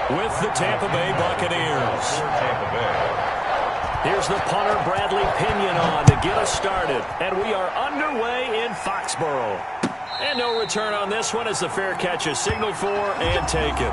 with the Tampa Bay Buccaneers. Here's the punter, Bradley Pinion, on to get us started. And we are underway in Foxborough. And no return on this one as the fair catch is signaled for and taken.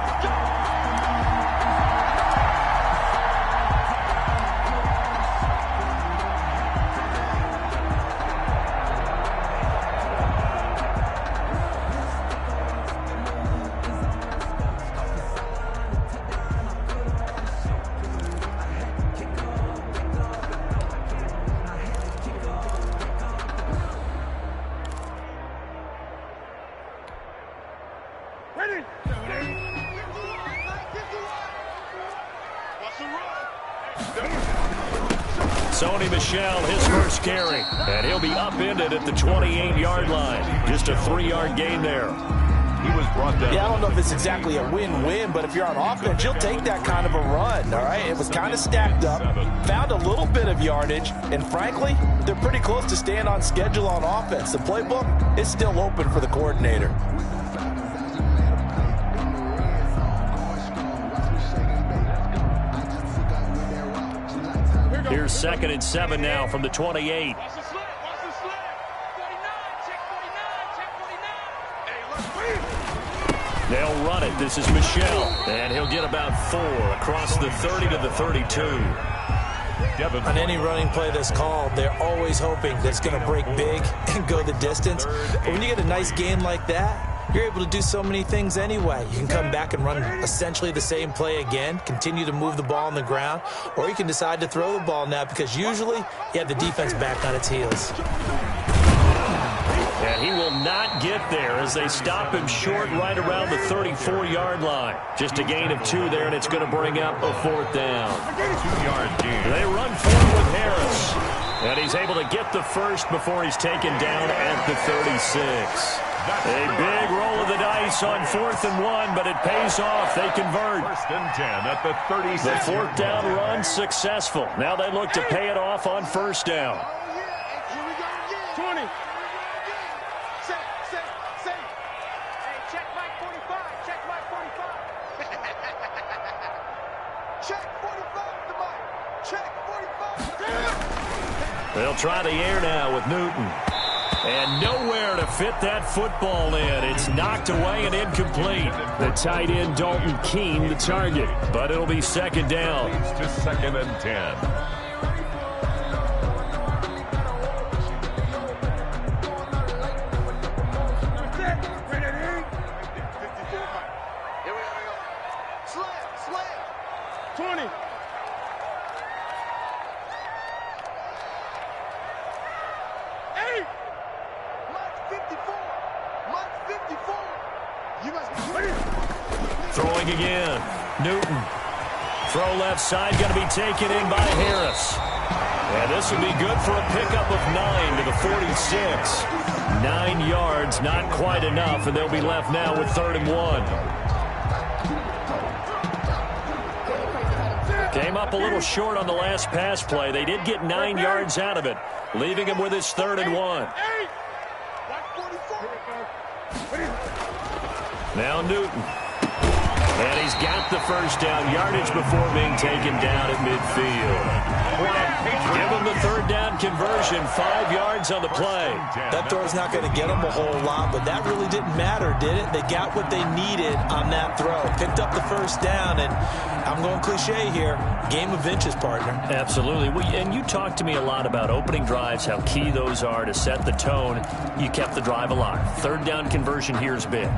His first carry, and he'll be upended at the 28-yard line. Just a 3-yard gain there. He was brought down. Yeah, I don't know if it's exactly a win-win, but if you're on offense, you'll take that kind of a run, all right? It was kind of stacked up, found a little bit of yardage, and frankly, they're pretty close to staying on schedule on offense. The playbook is still open for the coordinator. Here's 2nd and 7 now from the 28. They'll run it. This is Michelle, and he'll get about 4 across the 30 to the 32. On any running play that's called, they're always hoping that it's going to break big and go the distance. But when you get a nice game like that, you're able to do so many things anyway. You can come back and run essentially the same play again, continue to move the ball on the ground, or you can decide to throw the ball now because usually you have the defense back on its heels. And he will not get there as they stop him short right around the 34-yard line. Just a gain of 2 there, and it's going to bring up a 4th down. 2-yard gain. They run forward with Harris. And he's able to get the first before he's taken down at the 36. A big roll of the dice on 4th and 1, but it pays off. They convert. 1st and 10 at the 36. The 4th down run successful. Now they look to pay it off on 1st down. 20. They'll try the air now with Newton. And nowhere to fit that football in. It's knocked away and incomplete. The tight end, Dalton Keene, the target. But it'll be 2nd down. To 2nd and 10. Throwing again. Newton. Throw left side, going to be taken in by Harris. And this will be good for a pickup of 9 to the 46. 9 yards, not quite enough, and they'll be left now with 3rd and 1. Came up a little short on the last pass play. They did get 9 yards out of it, leaving him with his 3rd and 1. Now Newton. And he's got the first down yardage before being taken down at midfield. Give him the 3rd down conversion, 5 yards on the play. That throw's not going to get them a whole lot, but that really didn't matter, did it? They got what they needed on that throw. Picked up the 1st down, and I'm going cliche here, game of inches, partner. Absolutely. And you talked to me a lot about opening drives, how key those are to set the tone. You kept the drive alive. 3rd down conversion here is big.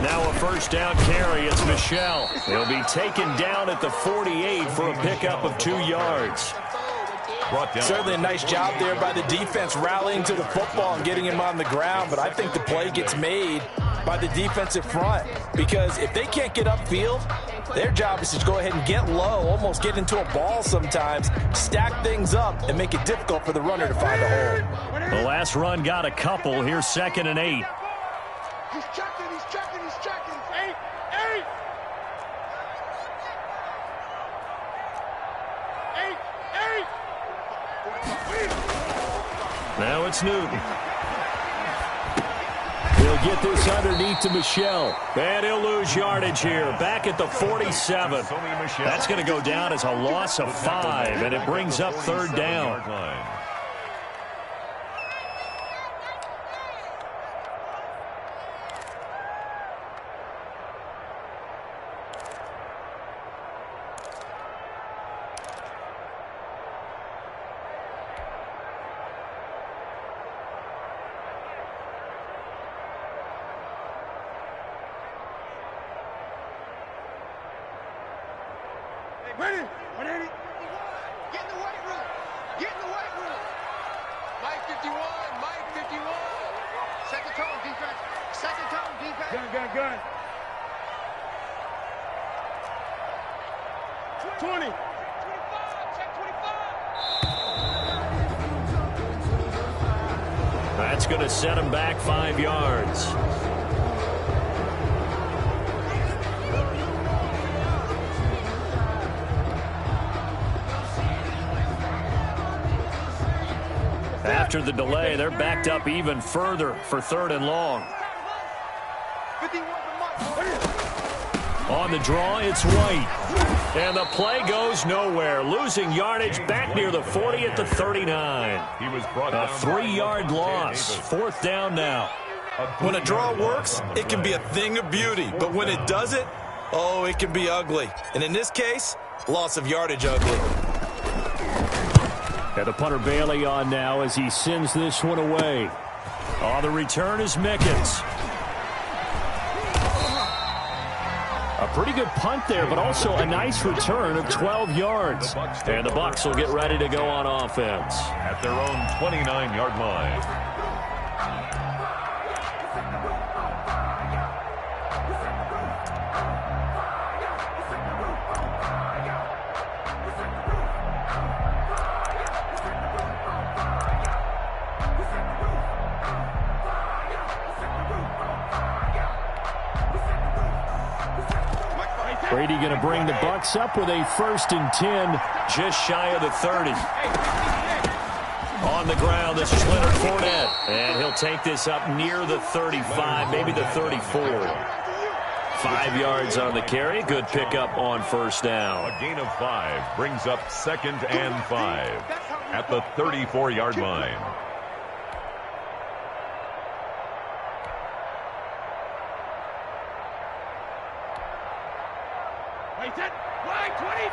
Now a 1st down carry. It's Michelle. He'll be taken down at the 48 for a pickup of 2 yards. Certainly a nice job there by the defense rallying to the football and getting him on the ground, but I think the play gets made by the defensive front because if they can't get upfield, their job is to go ahead and get low, almost get into a ball sometimes, stack things up, and make it difficult for the runner to find a hole. The last run got a couple. Here's 2nd and 8. He's checking. 8. Now it's Newton. He'll get this underneath to Michel. And he'll lose yardage here. Back at the 47. That's going to go down as a loss of 5, and it brings up third down. Ready? Ready? Get in the weight room. Get in the weight room. Mike 51. Mike 51. Set the tone, defense. Set the tone, defense. Gun. 20. 25. Check 25. That's going to set him back 5 yards. After the delay, they're backed up even further for third and long. On the draw, it's White. And the play goes nowhere. Losing yardage back near the 40 at the 39. He was brought a 3-yard loss. Fourth down now. When a draw works, it can be a thing of beauty. But when it doesn't, oh, it can be ugly. And in this case, loss of yardage ugly. And the punter Bailey on now as he sends this one away. On the return is Mickens. A pretty good punt there, but also a nice return of 12 yards. And the Bucs will get ready to go on offense. At their own 29-yard line. Brady going to bring the Bucs up with a 1st and 10, just shy of the 30. On the ground, this is Leonard Fournette. And he'll take this up near the 35, maybe the 34. 5 yards on the carry. Good pickup on first down. A gain of 5 brings up 2nd and 5 at the 34-yard line. Wide 20.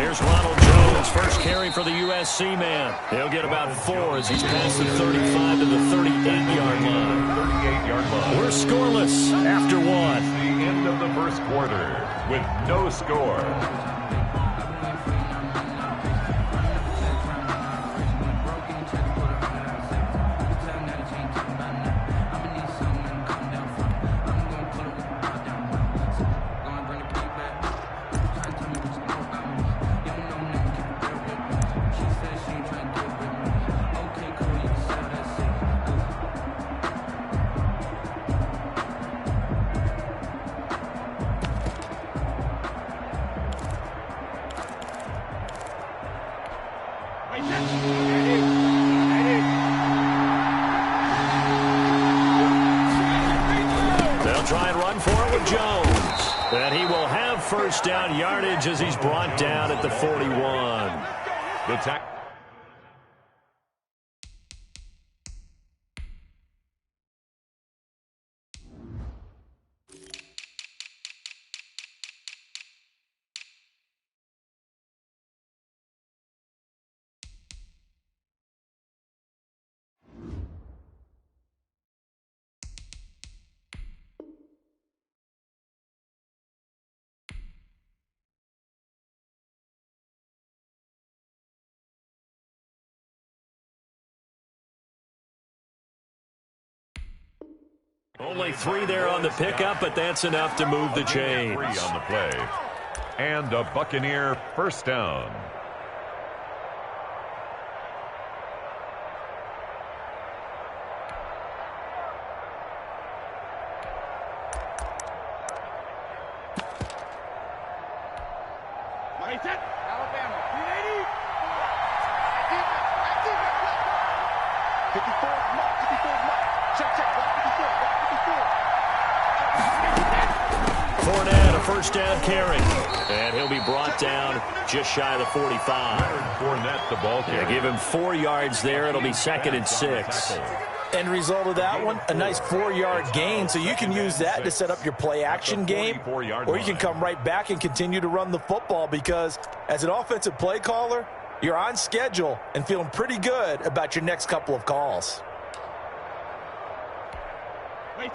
Here's Ronald Jones, first carry for the USC man. He'll get about 4 as he's past the 35 to the 38-yard line. 38-yard line. We're scoreless after 1. The end of the first quarter with no score. They'll try and run for it with Jones. And he will have first down yardage as he's brought down at the 41. The tackle. Only 3 there on the pickup, but that's enough to move the chains. 3 on the play. And a Buccaneer first down. Alabama, 380. 54, mark, 54, mark. Check, block 54, block 54. Fournette, a first down carry. And he'll be brought down just shy of the 45. Fournette, the ball carrier. Give him 4 yards there. It'll be 2nd and 6. End result of that one, a nice 4-yard gain, so you can use that to set up your play-action game, or you can come right back and continue to run the football because as an offensive play caller, you're on schedule and feeling pretty good about your next couple of calls.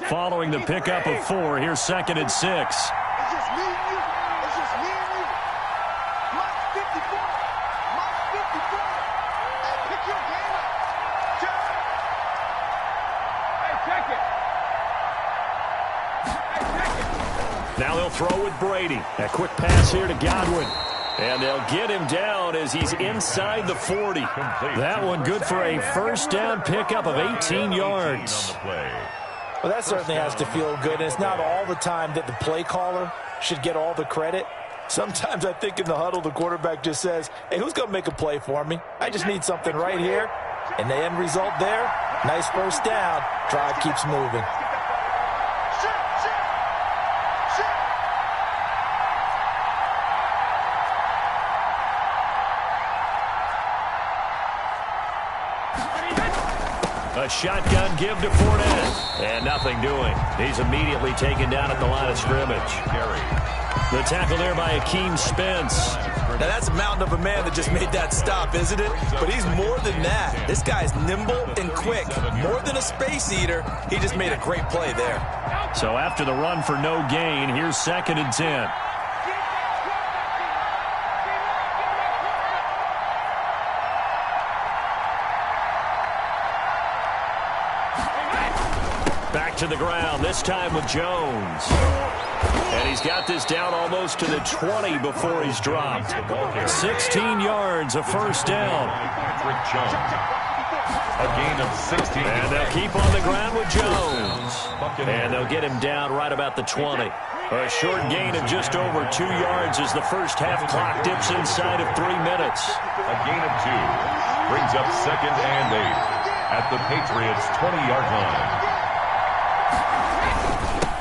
Following the pickup of 4, here's 2nd and 6. It's just me and you. It's just me and you. Mark 54. Mark 54. Hey, pick your game up. Check. Hey, check it. Now they'll throw with Brady. A quick pass here to Godwin. And they'll get him down as he's inside the 40. That one good for a first down pickup of 18 yards. Well, that certainly has to feel good, and it's not all the time that the play caller should get all the credit. Sometimes I think in the huddle, the quarterback just says, hey, who's going to make a play for me? I just need something right here. And the end result there, nice first down. Drive keeps moving. A shotgun give to Fournette. And nothing doing. He's immediately taken down at the line of scrimmage. The tackle there by Akeem Spence. Now, that's a mountain of a man that just made that stop, isn't it? But he's more than that. This guy's nimble and quick. More than a space eater, he just made a great play there. So after the run for no gain, here's 2nd and 10. Back to the ground, this time with Jones. And he's got this down almost to the 20 before he's dropped. 16 yards, a first down. A gain of 16. And they'll keep on the ground with Jones. And they'll get him down right about the 20. A short gain of just over 2 yards as the first half clock dips inside of 3 minutes. A gain of 2 brings up 2nd and 8 at the Patriots' 20-yard line.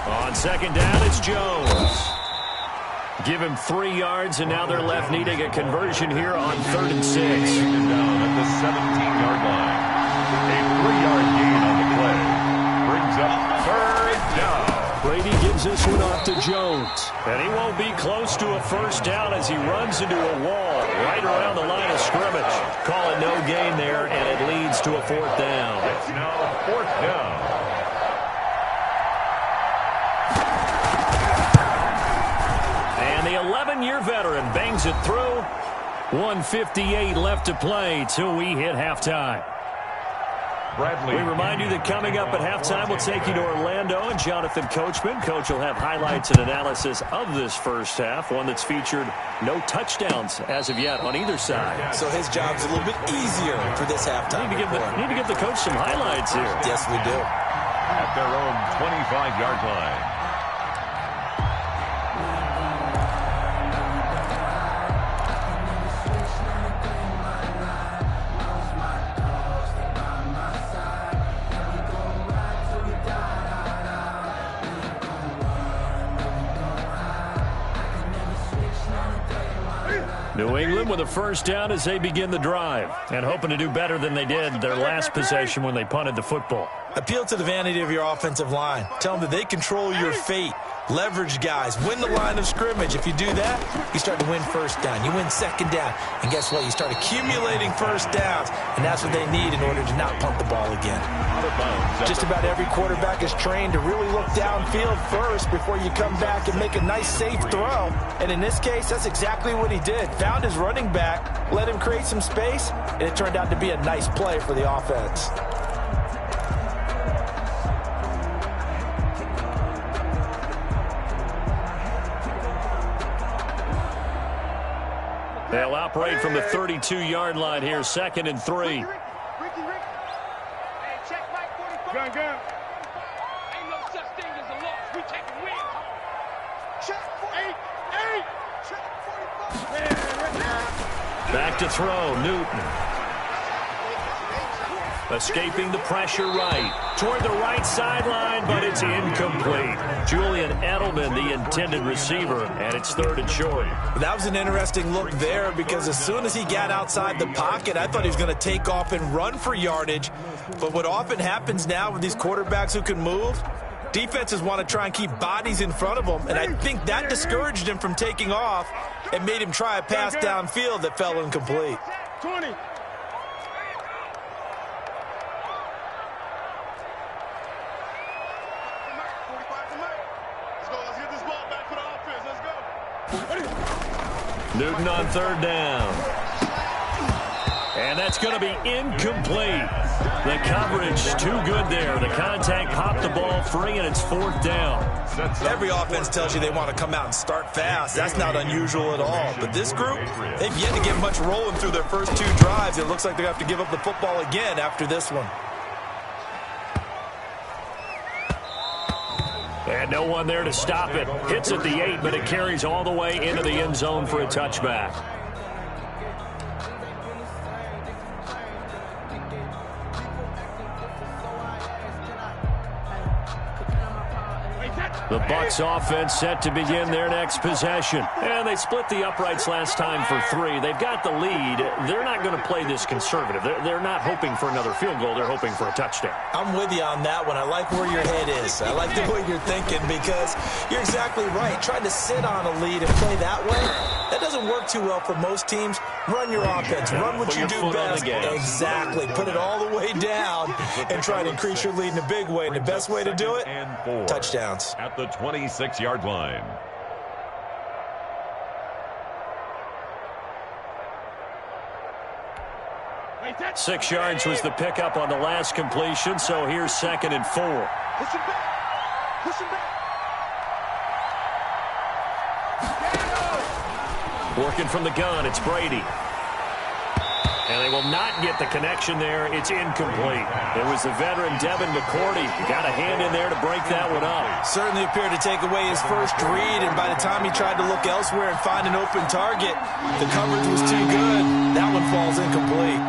On 2nd down, it's Jones. Give him 3 yards, and now they're left needing a conversion here on 3rd and 6. Down at the 17-yard line. A 3-yard gain on the play brings up 3rd down. Brady gives this one off to Jones. And he won't be close to a first down as he runs into a wall right around the line of scrimmage. Call it no gain there, and it leads to a 4th down. It's now 4th down. And the 11-year veteran bangs it through. 1:58 left to play till we hit halftime. We remind you that coming up at halftime, we'll take you to Orlando and Jonathan Coachman. Coach will have highlights and analysis of this first half, one that's featured no touchdowns as of yet on either side. So his job's a little bit easier for this halftime. Need to give the coach some highlights here. Yes, we do. At their own 25-yard line. New England with a first down as they begin the drive and hoping to do better than they did their last possession when they punted the football. Appeal to the vanity of your offensive line. Tell them that they control your fate. Leverage guys. Win the line of scrimmage. If you do that, you start to win first down. You win 2nd down. And guess what? You start accumulating first downs. And that's what they need in order to not punt the ball again. Just about every quarterback is trained to really look downfield first before you come back and make a nice, safe throw. And in this case, that's exactly what he did. Found his running back, let him create some space, and it turned out to be a nice play for the offense. They'll operate from the 32-yard line here, 2nd and 3. Ricky. Hey, check Mike 45. Gun. Ain't no such thing as a loss. We take a win. Check 8. Back to throw, Newton. Escaping the pressure right. Toward the right sideline, but it's incomplete. Julian Edelman, the intended receiver, and it's 3rd and short. That was an interesting look there because as soon as he got outside the pocket, I thought he was going to take off and run for yardage. But what often happens now with these quarterbacks who can move, defenses want to try and keep bodies in front of them, and I think that discouraged him from taking off and made him try a pass downfield that fell incomplete. 20. Newton on 3rd down. And that's going to be incomplete. The coverage too good there. The contact popped the ball free, and it's 4th down. Every offense tells you they want to come out and start fast. That's not unusual at all. But this group, they've yet to get much rolling through their first 2 drives. It looks like they have to give up the football again after this one. And no one there to stop it. Hits at the 8, but it carries all the way into the end zone for a touchback. The Bucs offense set to begin their next possession. And they split the uprights last time for 3. They've got the lead. They're not going to play this conservative. They're not hoping for another field goal. They're hoping for a touchdown. I'm with you on that one. I like where your head is. I like the way you're thinking because you're exactly right. Trying to sit on a lead and play that way, that doesn't work too well for most teams. Run your offense. Run what you do best. Exactly. Put it all the way down and try to increase your lead in a big way. And the best way to do it, touchdowns. At the 26-yard line. Six yards was the pickup on the last completion, so here's 2nd and 4. Push him back. Push him back. Working from the gun, it's Brady. And they will not get the connection there. It's incomplete. It was the veteran Devin McCourty. Got a hand in there to break that one up. Certainly appeared to take away his first read, and by the time he tried to look elsewhere and find an open target, the coverage was too good. That one falls incomplete.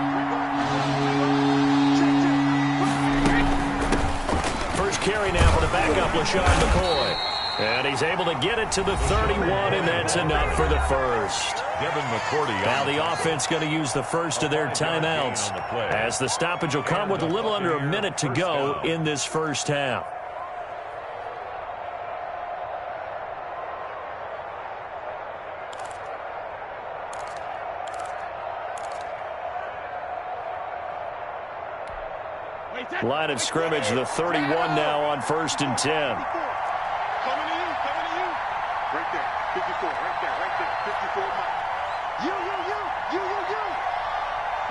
First carry now for the backup, LaShawn McCoy. And he's able to get it to the 31, and that's enough for the first. Devin McCourty. Now the offense going to use the first of their timeouts, as the stoppage will come with a little under a minute to go in this first half. Line of scrimmage, the 31 now on 1st and 10. Coming to you. Right there. 54. Right there. 54. Mike. You.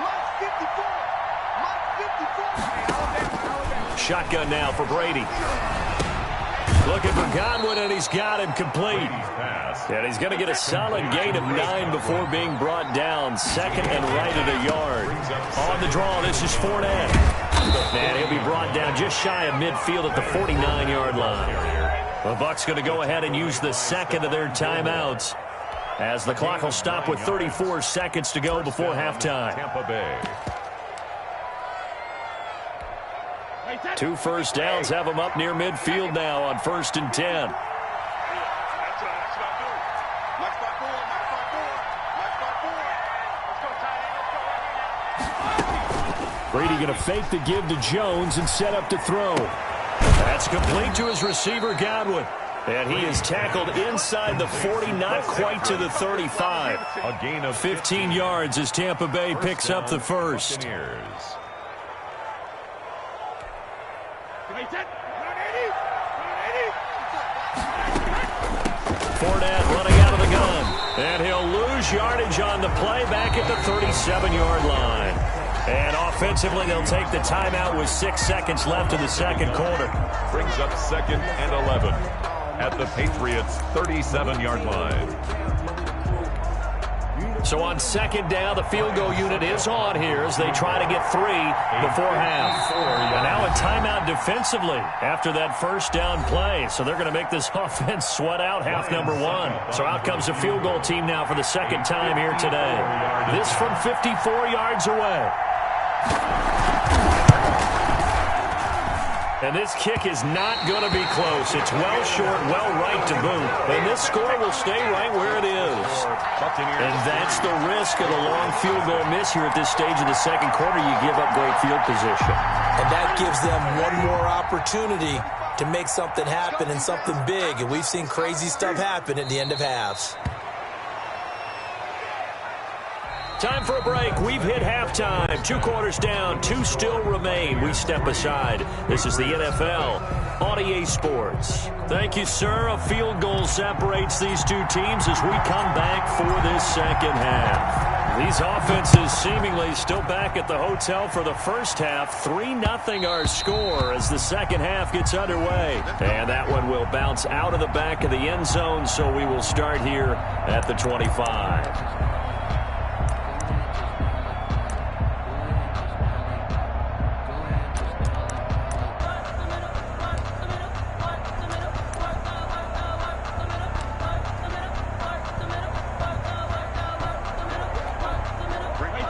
Mike 54. Mike 54. Shotgun now for Brady. Looking for Godwin, and he's got him complete. And he's going to get a solid gain of 9 before being brought down. 2nd and right at a yard. On the draw, this is Fournette. And he'll be brought down just shy of midfield at the 49-yard line. The Bucs going to go ahead and use the 2nd of their timeouts, as the clock will stop with 34 seconds to go before halftime. Tampa Bay. 2 first downs have them up near midfield now on 1st and 10. Brady going to fake the give to Jones and set up to throw. That's complete to his receiver, Godwin. And he is tackled inside the 40, not quite to the 35. A gain of 15 yards as Tampa Bay picks up the first. Fournette running out of the gun. And he'll lose yardage on the play back at the 37-yard line. And offensively, they'll take the timeout with 6 seconds left in the second quarter. Brings up 2nd and 11 at the Patriots' 37-yard line. So on second down, the field goal unit is on here as they try to get 3 before half. And now a timeout defensively after that first down play. So they're going to make this offense sweat out half number 1. So out comes the field goal team now for the second time here today. This from 54 yards away. And this kick is not going to be close. It's well short, well right to boot. And this score will stay right where it is. And that's the risk of the long field goal miss here at this stage of the second quarter. You give up great field position. And that gives them one more opportunity to make something happen and something big. And we've seen crazy stuff happen at the end of halves. Time for a break. We've hit halftime. 2 quarters down. 2 still remain. We step aside. This is the NFL on EA Sports. Thank you, sir. A field goal separates these two teams as we come back for this second half. These offenses seemingly still back at the hotel for the first half. 3-0 our score as the second half gets underway. And that one will bounce out of the back of the end zone, so we will start here at the 25.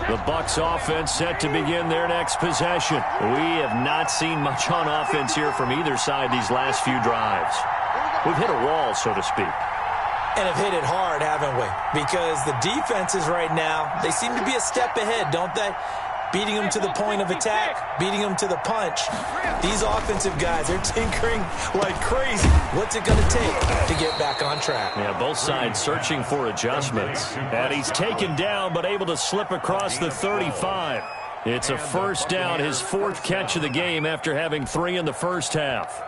The Bucs offense set to begin their next possession. We have not seen much on offense here from either side these last few drives. We've hit a wall, so to speak. And have hit it hard, haven't we? Because the defenses right now, they seem to be a step ahead, don't they? Beating them to the point of attack, beating them to the punch. These offensive guys, they're tinkering like crazy. What's it going to take to get back on track? Yeah, both sides searching for adjustments. And he's taken down but able to slip across the 35. It's a first down, his 4th catch of the game after having 3 in the first half.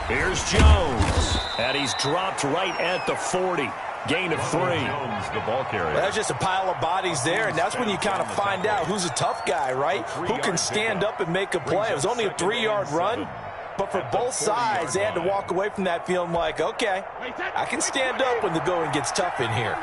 Here's Jones, and he's dropped right at the 40. Gain of 3. Jones, the ball carrier. That's just a pile of bodies there, and that's when you kind of find out who's a tough guy, right? Who can stand up and make a play. It was only a 3-yard run, but for both sides, they had to walk away from that feeling like, okay, I can stand up when the going gets tough in here.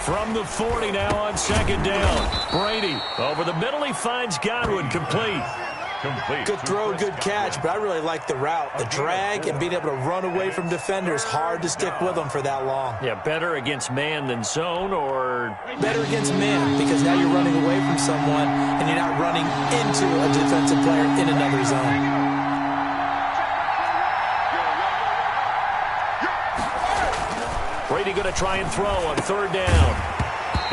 From the 40 now on second down. Brady over the middle. He finds Godwin complete. Good throw, good catch, but I really like the route. The drag and being able to run away from defenders, hard to stick with them for that long. Yeah, better against man than zone, or better against man, because now you're running away from someone and you're not running into a defensive player in another zone. Brady going to try and throw on 3rd down.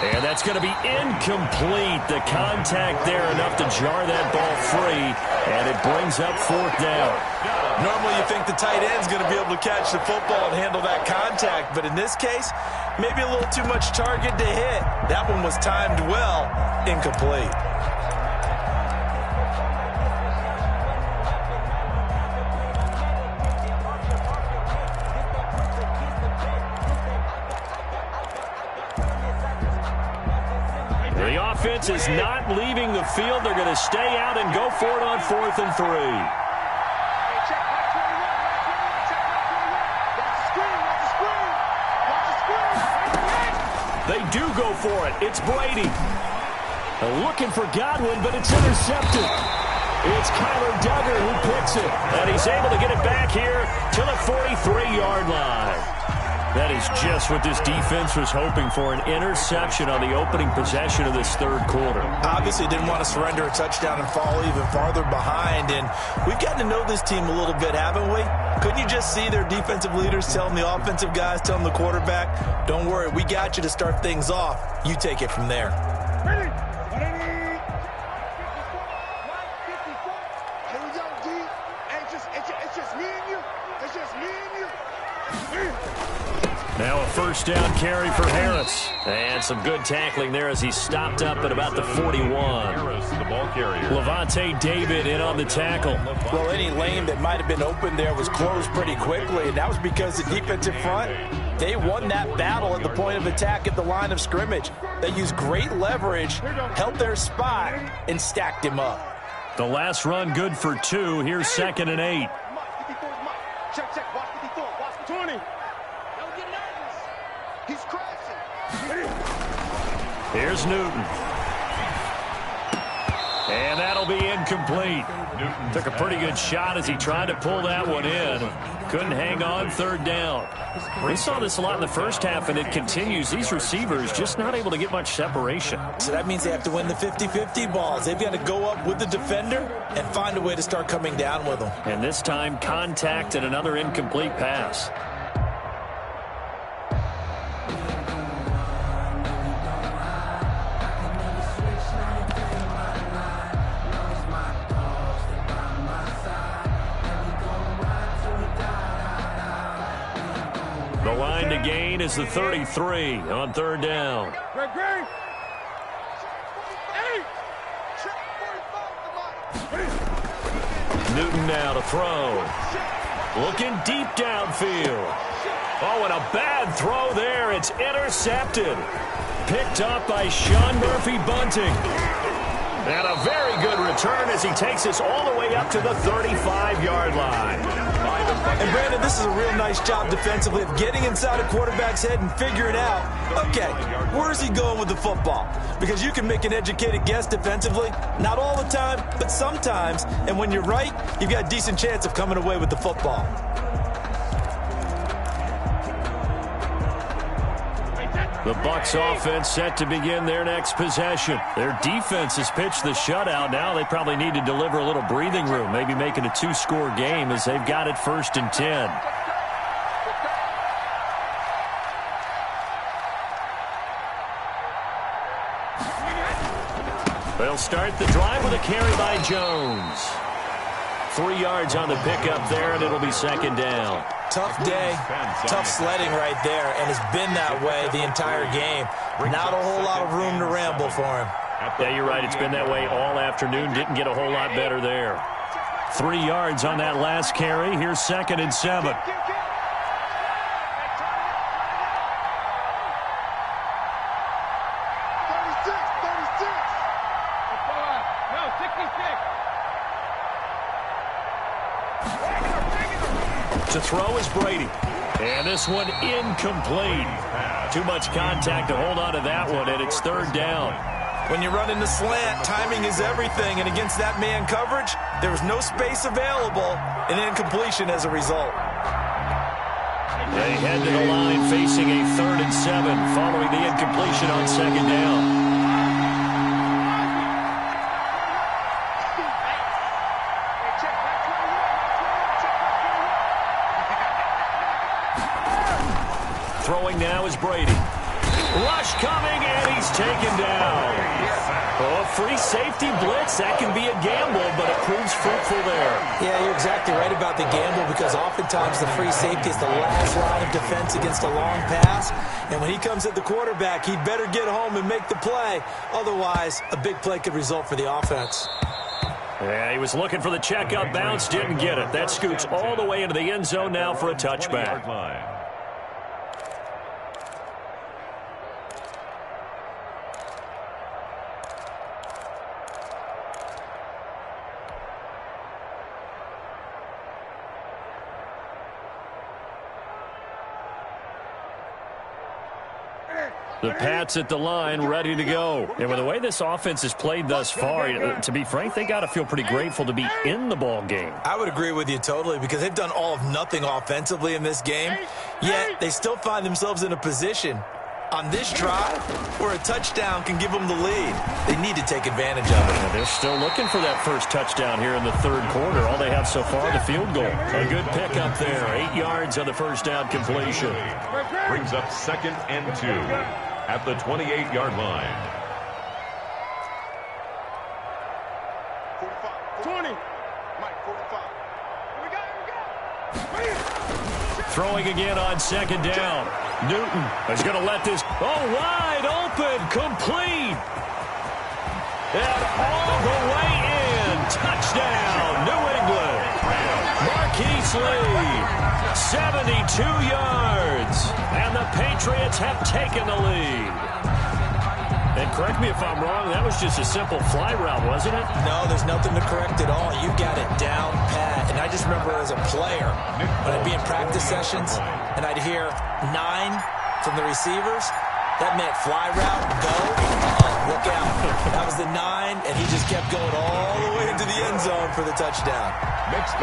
And that's going to be incomplete. The contact there enough to jar that ball free. And it brings up 4th down. Normally you think the tight end's going to be able to catch the football and handle that contact. But in this case, maybe a little too much target to hit. That one was timed well. Incomplete. The offense is not leaving the field. They're going to stay out and go for it on 4th and 3. They do go for it. It's Brady. Looking for Godwin, but it's intercepted. It's Kyler Duggar who picks it. And he's able to get it back here to the 43-yard line. That is just what this defense was hoping for, an interception on the opening possession of this 3rd quarter. Obviously didn't want to surrender a touchdown and fall even farther behind, and we've gotten to know this team a little bit, haven't we? Couldn't you just see their defensive leaders telling the offensive guys, telling the quarterback, don't worry, we got you to start things off. You take it from there. Now a first down carry for Harris. And some good tackling there as he stopped up at about the 41. Harris, the ball carrier. Levante David in on the tackle. Well, any lane that might have been open there was closed pretty quickly, and that was because the defensive front, they won that battle at the point of attack at the line of scrimmage. They used great leverage, held their spot, and stacked him up. The last run good for 2. Here's 2nd and 8. Check, watch 54, watch 20. Don't get nervous. He's crashing. Here's Newton. And that'll be incomplete. Newton Took a pretty good shot as he tried to pull that one in. Couldn't hang on 3rd down. We saw this a lot in the first half, and it continues. These receivers just not able to get much separation. So that means they have to win the 50-50 balls. They've got to go up with the defender and find a way to start coming down with them. And this time, contact and another incomplete pass. The line to gain is the 33 on 3rd down. Newton now to throw. Looking deep downfield. Oh, and a bad throw there. It's intercepted. Picked up by Sean Murphy-Bunting. And a very good return as he takes us all the way up to the 35-yard line. And, Brandon, this is a real nice job defensively of getting inside a quarterback's head and figuring out, okay, where's he going with the football? Because you can make an educated guess defensively, not all the time, but sometimes. And when you're right, you've got a decent chance of coming away with the football. The Bucs offense set to begin their next possession. Their defense has pitched the shutout. Now they probably need to deliver a little breathing room, maybe make it a 2-score game as they've got it 1st and 10. They'll start the drive with a carry by Jones. 3 yards on the pickup there, and it'll be 2nd down. Tough day, tough sledding right there, and it's been that way the entire game. Not a whole lot of room to ramble for him. Yeah, you're right. It's been that way all afternoon. Didn't get a whole lot better there. 3 yards on that last carry. Here's 2nd and 7. To throw is Brady. And this one incomplete. Too much contact to hold on to that one, and it's 3rd down. When you run into slant, timing is everything, and against that man coverage, there was no space available, and incompletion as a result. They head to the line facing a 3rd and 7 following the incompletion on 2nd down. Throwing now is Brady. Rush coming, and he's taken down. Oh, free safety blitz. That can be a gamble, but it proves fruitful there. Yeah, you're exactly right about the gamble because oftentimes the free safety is the last line of defense against a long pass. And when he comes at the quarterback, he'd better get home and make the play. Otherwise, a big play could result for the offense. Yeah, he was looking for the check-up bounce, didn't get it. That scoots all the way into the end zone now for a touchback. The Pats at the line, ready to go. And with the way this offense has played thus far, to be frank, they got to feel pretty grateful to be in the ball game. I would agree with you totally because they've done all of nothing offensively in this game, yet they still find themselves in a position on this drive where a touchdown can give them the lead. They need to take advantage of it. Yeah, they're still looking for that first touchdown here in the 3rd quarter. All they have so far, the field goal. A good pickup there. 8 yards on the first down completion. Brings up 2nd and 2 at the 28-yard line. 20. Mike, 45. Here we go. Throwing again on 2nd down. Newton is going to let this. Oh, wide open. Complete. And all the way in. Touchdown, New England. Marquise Lee, 72 yards. And the Patriots have taken the lead. And correct me if I'm wrong, that was just a simple fly route, wasn't it? No, there's nothing to correct at all. You got it down pat. And I just remember as a player, when I'd be in practice sessions, and I'd hear 9 from the receivers, that meant fly route, go, look out. That was the 9, and he just kept going all the way into the end zone for the touchdown.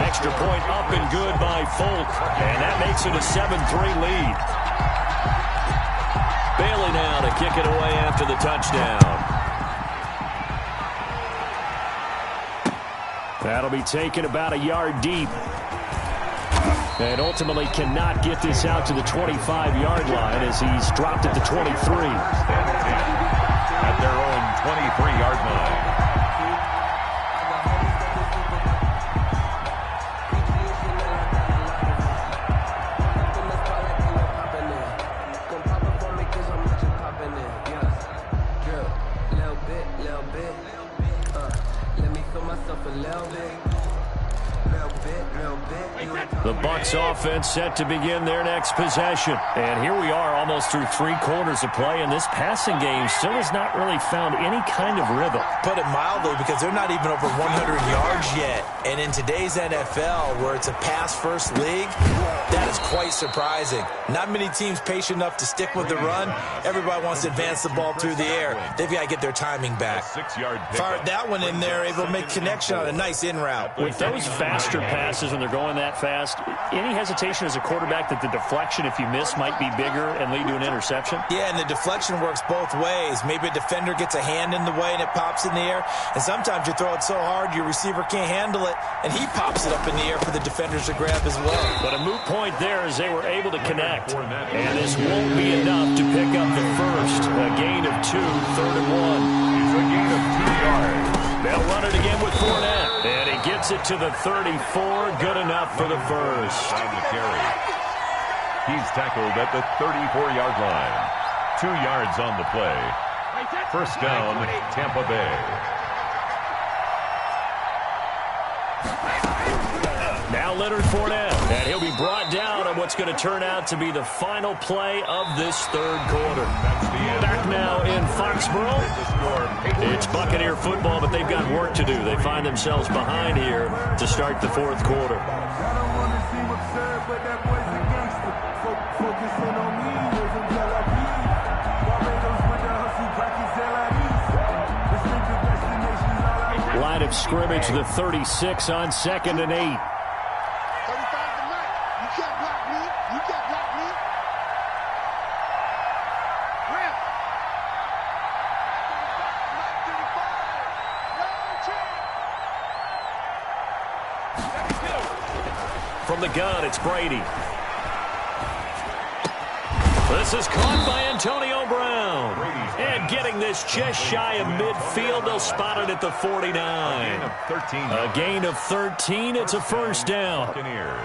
Extra point up and good by Folk, and that makes it a 7-3 lead. Bailey now to kick it away after the touchdown. That'll be taken about a yard deep. And ultimately cannot get this out to the 25-yard line as he's dropped at the 23. At their own 23-yard line. The Bucs offense set to begin their next possession. And here we are almost through 3 quarters of play, and this passing game still has not really found any kind of rhythm. Put it mildly, because they're not even over 100 yards yet. And in today's NFL, where it's a pass-first league, that is quite surprising. Not many teams patient enough to stick with the run. Everybody wants to advance the ball through the air. They've got to get their timing back. Fired that one in there, able to make connection on a nice in route. With those faster passes when they're going that fast, any hesitation as a quarterback that the deflection, if you miss, might be bigger and lead to an interception? Yeah, and the deflection works both ways. Maybe a defender gets a hand in the way and it pops in the air. And sometimes you throw it so hard your receiver can't handle it, and he pops it up in the air for the defenders to grab as well. But a moot point there as they were able to connect. And this won't be enough to pick up the first. A gain of 2, 3rd and 1. It's a gain of 2 yards. They'll run it again with Fournette. And he gets it to the 34. Good enough for the first. On the carry. He's tackled at the 34-yard line. 2 yards on the play. First down, Tampa Bay. Now Leonard Fournette. And he'll be brought down on what's going to turn out to be the final play of this 3rd quarter. Back now in Foxborough. It's Buccaneer football, but they've got work to do. They find themselves behind here to start the 4th quarter. Line of scrimmage, the 36 on 2nd and 8. From the gun, it's Brady. This is caught by Antonio Brown. And getting this just shy of midfield, they'll spot it at the 49. A gain of 13. It's a first down. Buccaneers.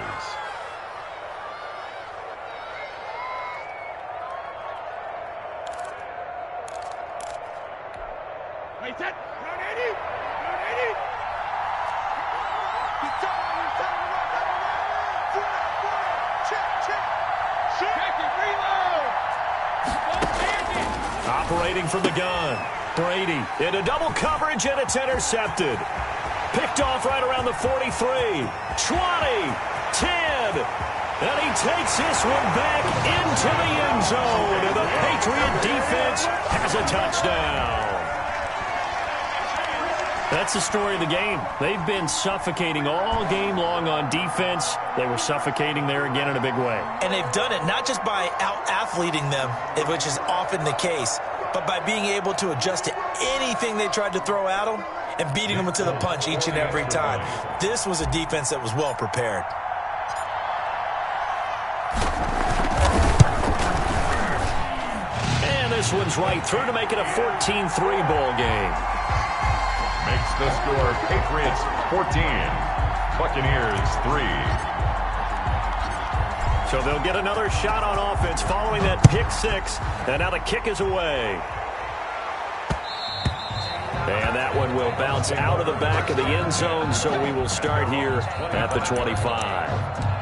Operating from the gun. Brady into double coverage, and it's intercepted. Picked off right around the 43. 20. 10. And he takes this one back into the end zone. And the Patriot defense has a touchdown. That's the story of the game. They've been suffocating all game long on defense. They were suffocating there again in a big way. And they've done it not just by out-athleting them, which is often the case, but by being able to adjust to anything they tried to throw at them and beating them to the punch each and every time. This was a defense that was well prepared. And this one's right through to make it a 14-3 ball game. Makes the score Patriots 14, Buccaneers 3. So they'll get another shot on offense following that pick six. And now the kick is away. And that one will bounce out of the back of the end zone, so we will start here at the 25.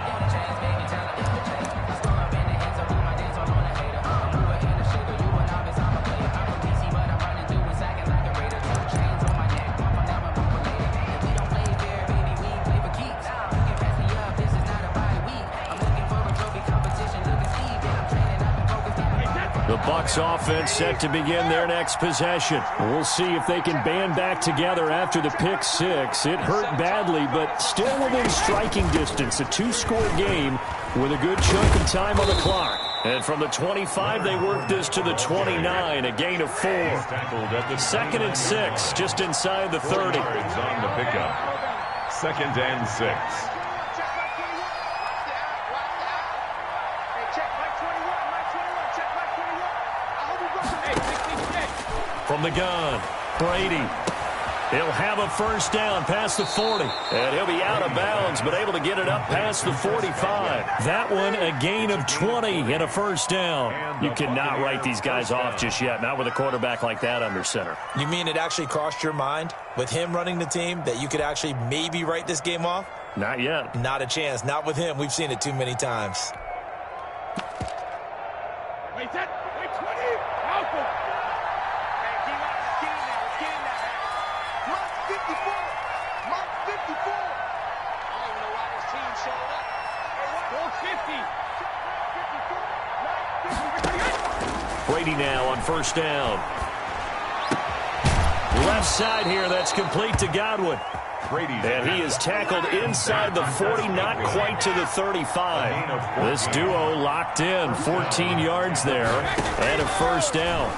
The Bucs offense set to begin their next possession. We'll see if they can band back together after the pick six. It hurt badly, but still within striking distance. A two-score game with a good chunk of time on the clock. And from the 25, they work this to the 29, a gain of 4. 2nd and 6, just inside the 30. On the pickup. 2nd and 6. From the gun, Brady. He'll have a first down past the 40. And he'll be out of bounds, but able to get it up past the 45. That one, a gain of 20 and a first down. You cannot write these guys off just yet, not with a quarterback like that under center. You mean it actually crossed your mind with him running the team that you could actually maybe write this game off? Not yet. Not a chance. Not with him. We've seen it too many times. Wait, 20. Alpha. Brady now on first down. Left side here, that's complete to Godwin. And he is tackled inside the 40, not quite to the 35. This duo locked in, 14 yards there, and a first down.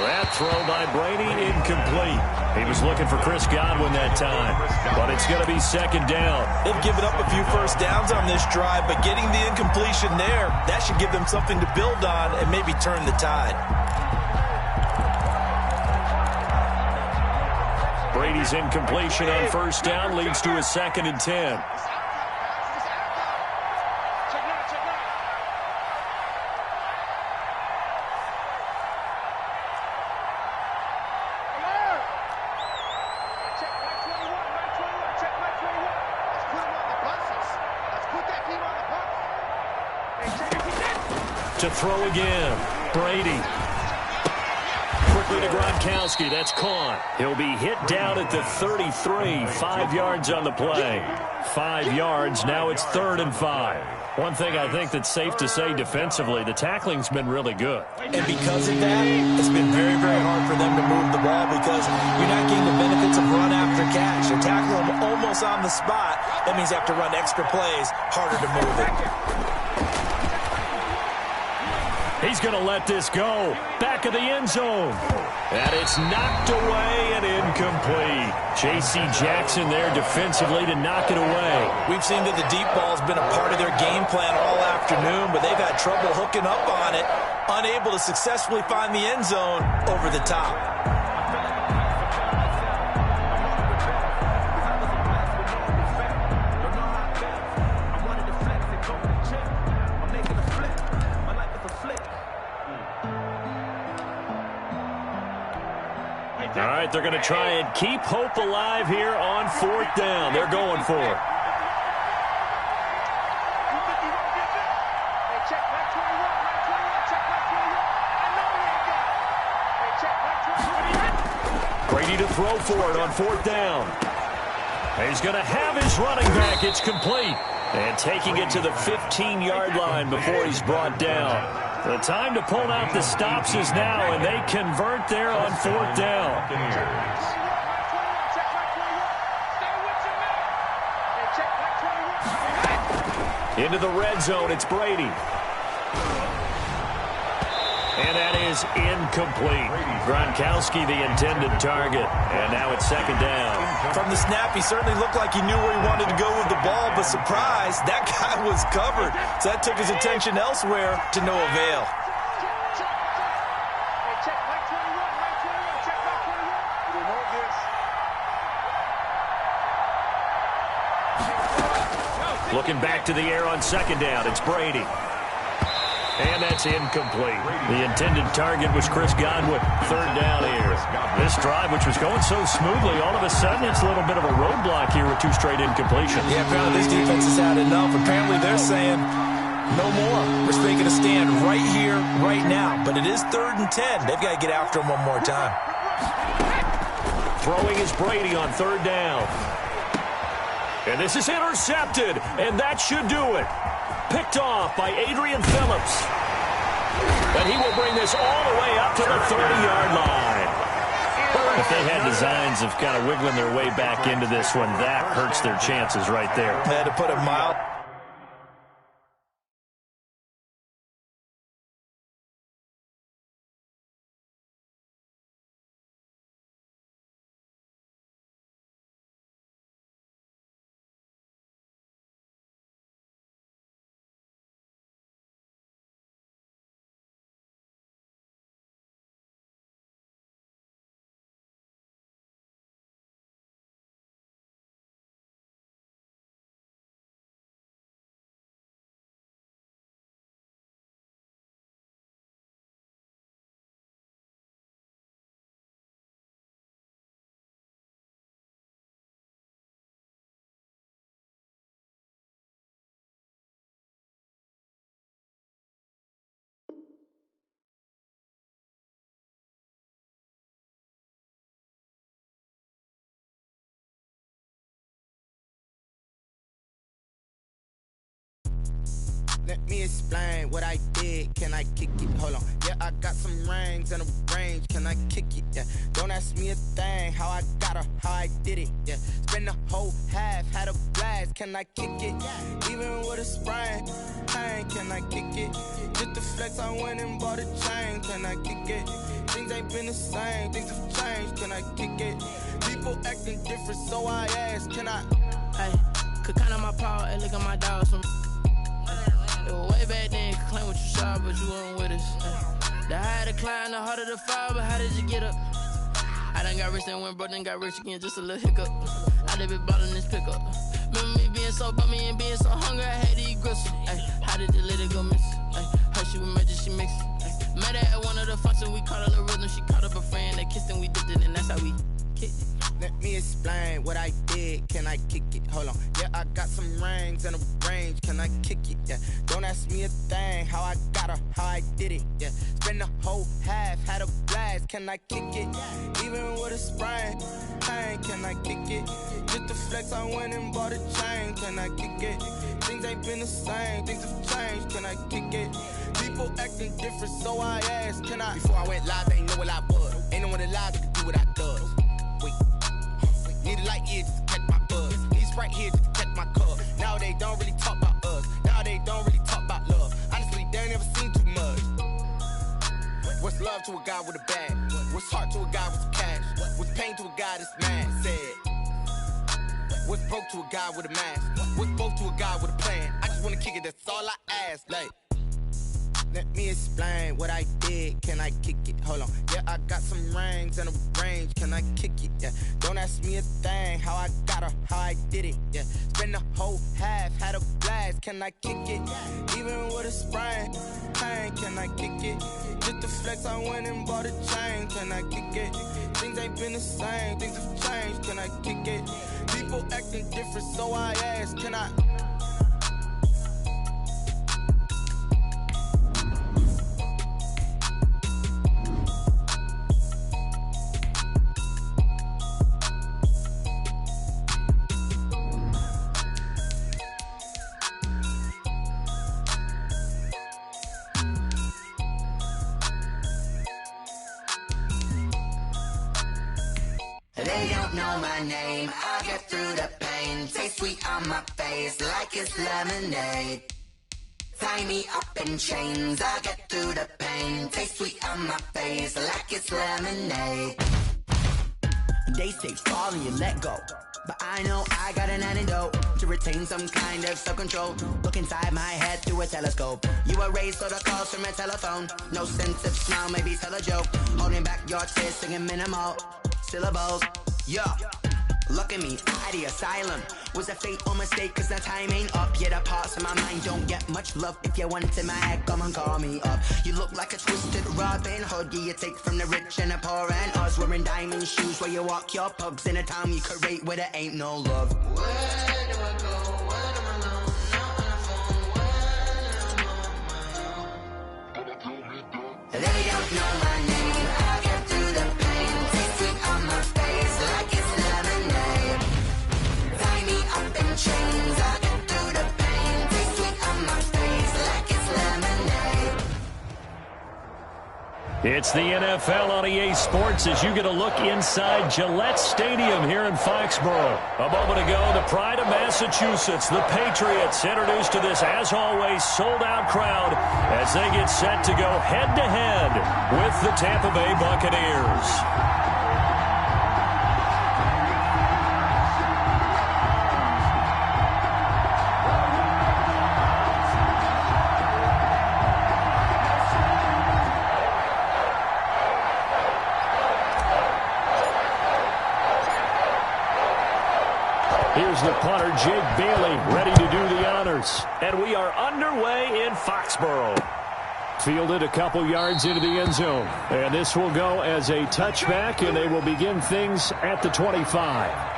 That throw by Brady, incomplete. He was looking for Chris Godwin that time, but it's going to be 2nd down. They've given up a few first downs on this drive, but getting the incompletion there, that should give them something to build on and maybe turn the tide. Brady's incompletion on first down leads to a 2nd and 10. To throw again, Brady. Quickly to Gronkowski, that's caught. He'll be hit down at the 33, 5 yards on the play. 5 yards, now it's 3rd and 5. One thing I think that's safe to say defensively, the tackling's been really good. And because of that, it's been very, very hard for them to move the ball because you're not getting the benefits of run after catch. You're tackling them almost on the spot. That means you have to run extra plays, harder to move it. He's going to let this go. Back of the end zone. And it's knocked away and incomplete. J.C. Jackson there defensively to knock it away. We've seen that the deep ball's been a part of their game plan all afternoon, but they've had trouble hooking up on it, unable to successfully find the end zone over the top. All right, they're going to try and keep hope alive here on 4th down. They're going for it. Brady to throw for it on 4th down. He's going to have his running back. It's complete. And taking it to the 15-yard line before he's brought down. The time to pull out the stops is now, and they convert there on 4th down. Into the red zone, it's Brady. And that is incomplete. Gronkowski, the intended target. And now it's 2nd down. From the snap, he certainly looked like he knew where he wanted to go with the ball, but surprise, that guy was covered. So that took his attention elsewhere to no avail. Looking back to the air on second down. It's Brady. And that's incomplete. The intended target was Chris Godwin. Third down here. This drive, which was going so smoothly, all of a sudden it's a little bit of a roadblock here with 2 straight incompletions. Yeah, apparently this defense has had enough. Apparently they're saying no more. We're making a stand right here, right now. But it is 3rd and 10. They've got to get after him one more time. Throwing is Brady on 3rd down. And this is intercepted, and that should do it. Picked off by Adrian Phillips. And he will bring this all the way up to the 30-yard line. If they had designs of kind of wiggling their way back into this one, that hurts their chances right there. They had to put it mild. Let me explain what I did. Can I kick it? Hold on. Yeah, I got some rings and a range. Can I kick it? Yeah. Don't ask me a thing. How I got her, how I did it. Yeah. Spend the whole half, had a blast. Can I kick it? Even with a sprain. Pain, can I kick it? Just the flex, I went and bought a chain. Can I kick it? Things ain't been the same. Things have changed. Can I kick it? People acting different, so I ask. Can I? Hey, could count on my power and look at my dogs from. It was way back then, could claim what you saw, but you weren't with us. The higher the climb, the harder the fall, but how did you get up? I done got rich and went broke, then got rich again, just a little hiccup. I done been ballin' this pickup. Remember me being so bummy and being so hungry, I had to eat gristle. Ay, how did the lady go miss? Her she was magic, she mixed. Met her at one of the functions, we caught a little rhythm, she caught up a friend, they kissed and we dipped it, and that's how we kicked it. Let me explain what I did. Can I kick it? Hold on. Yeah, I got some rings and a range. Can I kick it? Yeah. Don't ask me a thing. How I got her, how I did it. Yeah. Spend the whole half, had a blast. Can I kick it? Even with a sprain. Pain, can I kick it? Just the flex, I went and bought a chain. Can I kick it? Things ain't been the same. Things have changed. Can I kick it? People acting different, so I asked. Can I? Before I went live, they ain't know what I was. Ain't no one alive that could do what I does. Need a light here just to catch my buzz. Need Sprite here just to catch my cup. Now they don't really talk about us. Now they don't really talk about love. Honestly, they ain't never seen too much. What's love to a guy with a bag? What's heart to a guy with some cash? What's pain to a guy that's mad? Said. What's broke to a guy with a mask? What's both to a guy with a plan? I just wanna kick it, that's all I ask. Like, let me explain what I did. Can I kick it? Hold on. Yeah, I got some rings and a range. Can I kick it? Yeah. Don't ask me a thing. How I got her, how I did it. Yeah. Spend the whole half, had a blast. Can I kick it? Even with a sprain. Pain, can I kick it? Just the flex, I went and bought a chain. Can I kick it? Things ain't been the same. Things have changed. Can I kick it? People acting different, so I ask. Can I? They don't know my name, I'll get through the pain. Taste sweet on my face like it's lemonade. Tie me up in chains, I'll get through the pain. Taste sweet on my face like it's lemonade. They say fall and you let go, but I know I got an antidote to retain some kind of self-control. Look inside my head through a telescope. You erase all the calls from a telephone. No sense of smile, maybe tell a joke. Holding back your tears, singing minimal syllables. Yeah, Look at me, out of the asylum. Was a fate or mistake, cause the time ain't up. Yet the parts of my mind don't get much love. If you want in my head, come and call me up. You look like a twisted Robin Hood. Yeah, you take from the rich and the poor and us. Wearing diamond shoes where you walk your pugs. In a town you create where there ain't no love. Where do I go? Where am I alone? Not on the phone. They don't know my name. I'll get through the pain. Taste sweet on my face like it's lemonade. Tie me up in chains. I'll get through the pain. Taste sweet on my face like it's lemonade. It's the NFL on EA Sports as you get a look inside Gillette Stadium here in Foxborough. A moment ago, the pride of Massachusetts, the Patriots, introduced to this, as always, sold-out crowd as they get set to go head-to-head with the Tampa Bay Buccaneers. Here's the punter, Jake Bailey, ready to do the honors. And we are underway in Foxborough. Fielded a couple yards into the end zone. And this will go as a touchback, and they will begin things at the 25.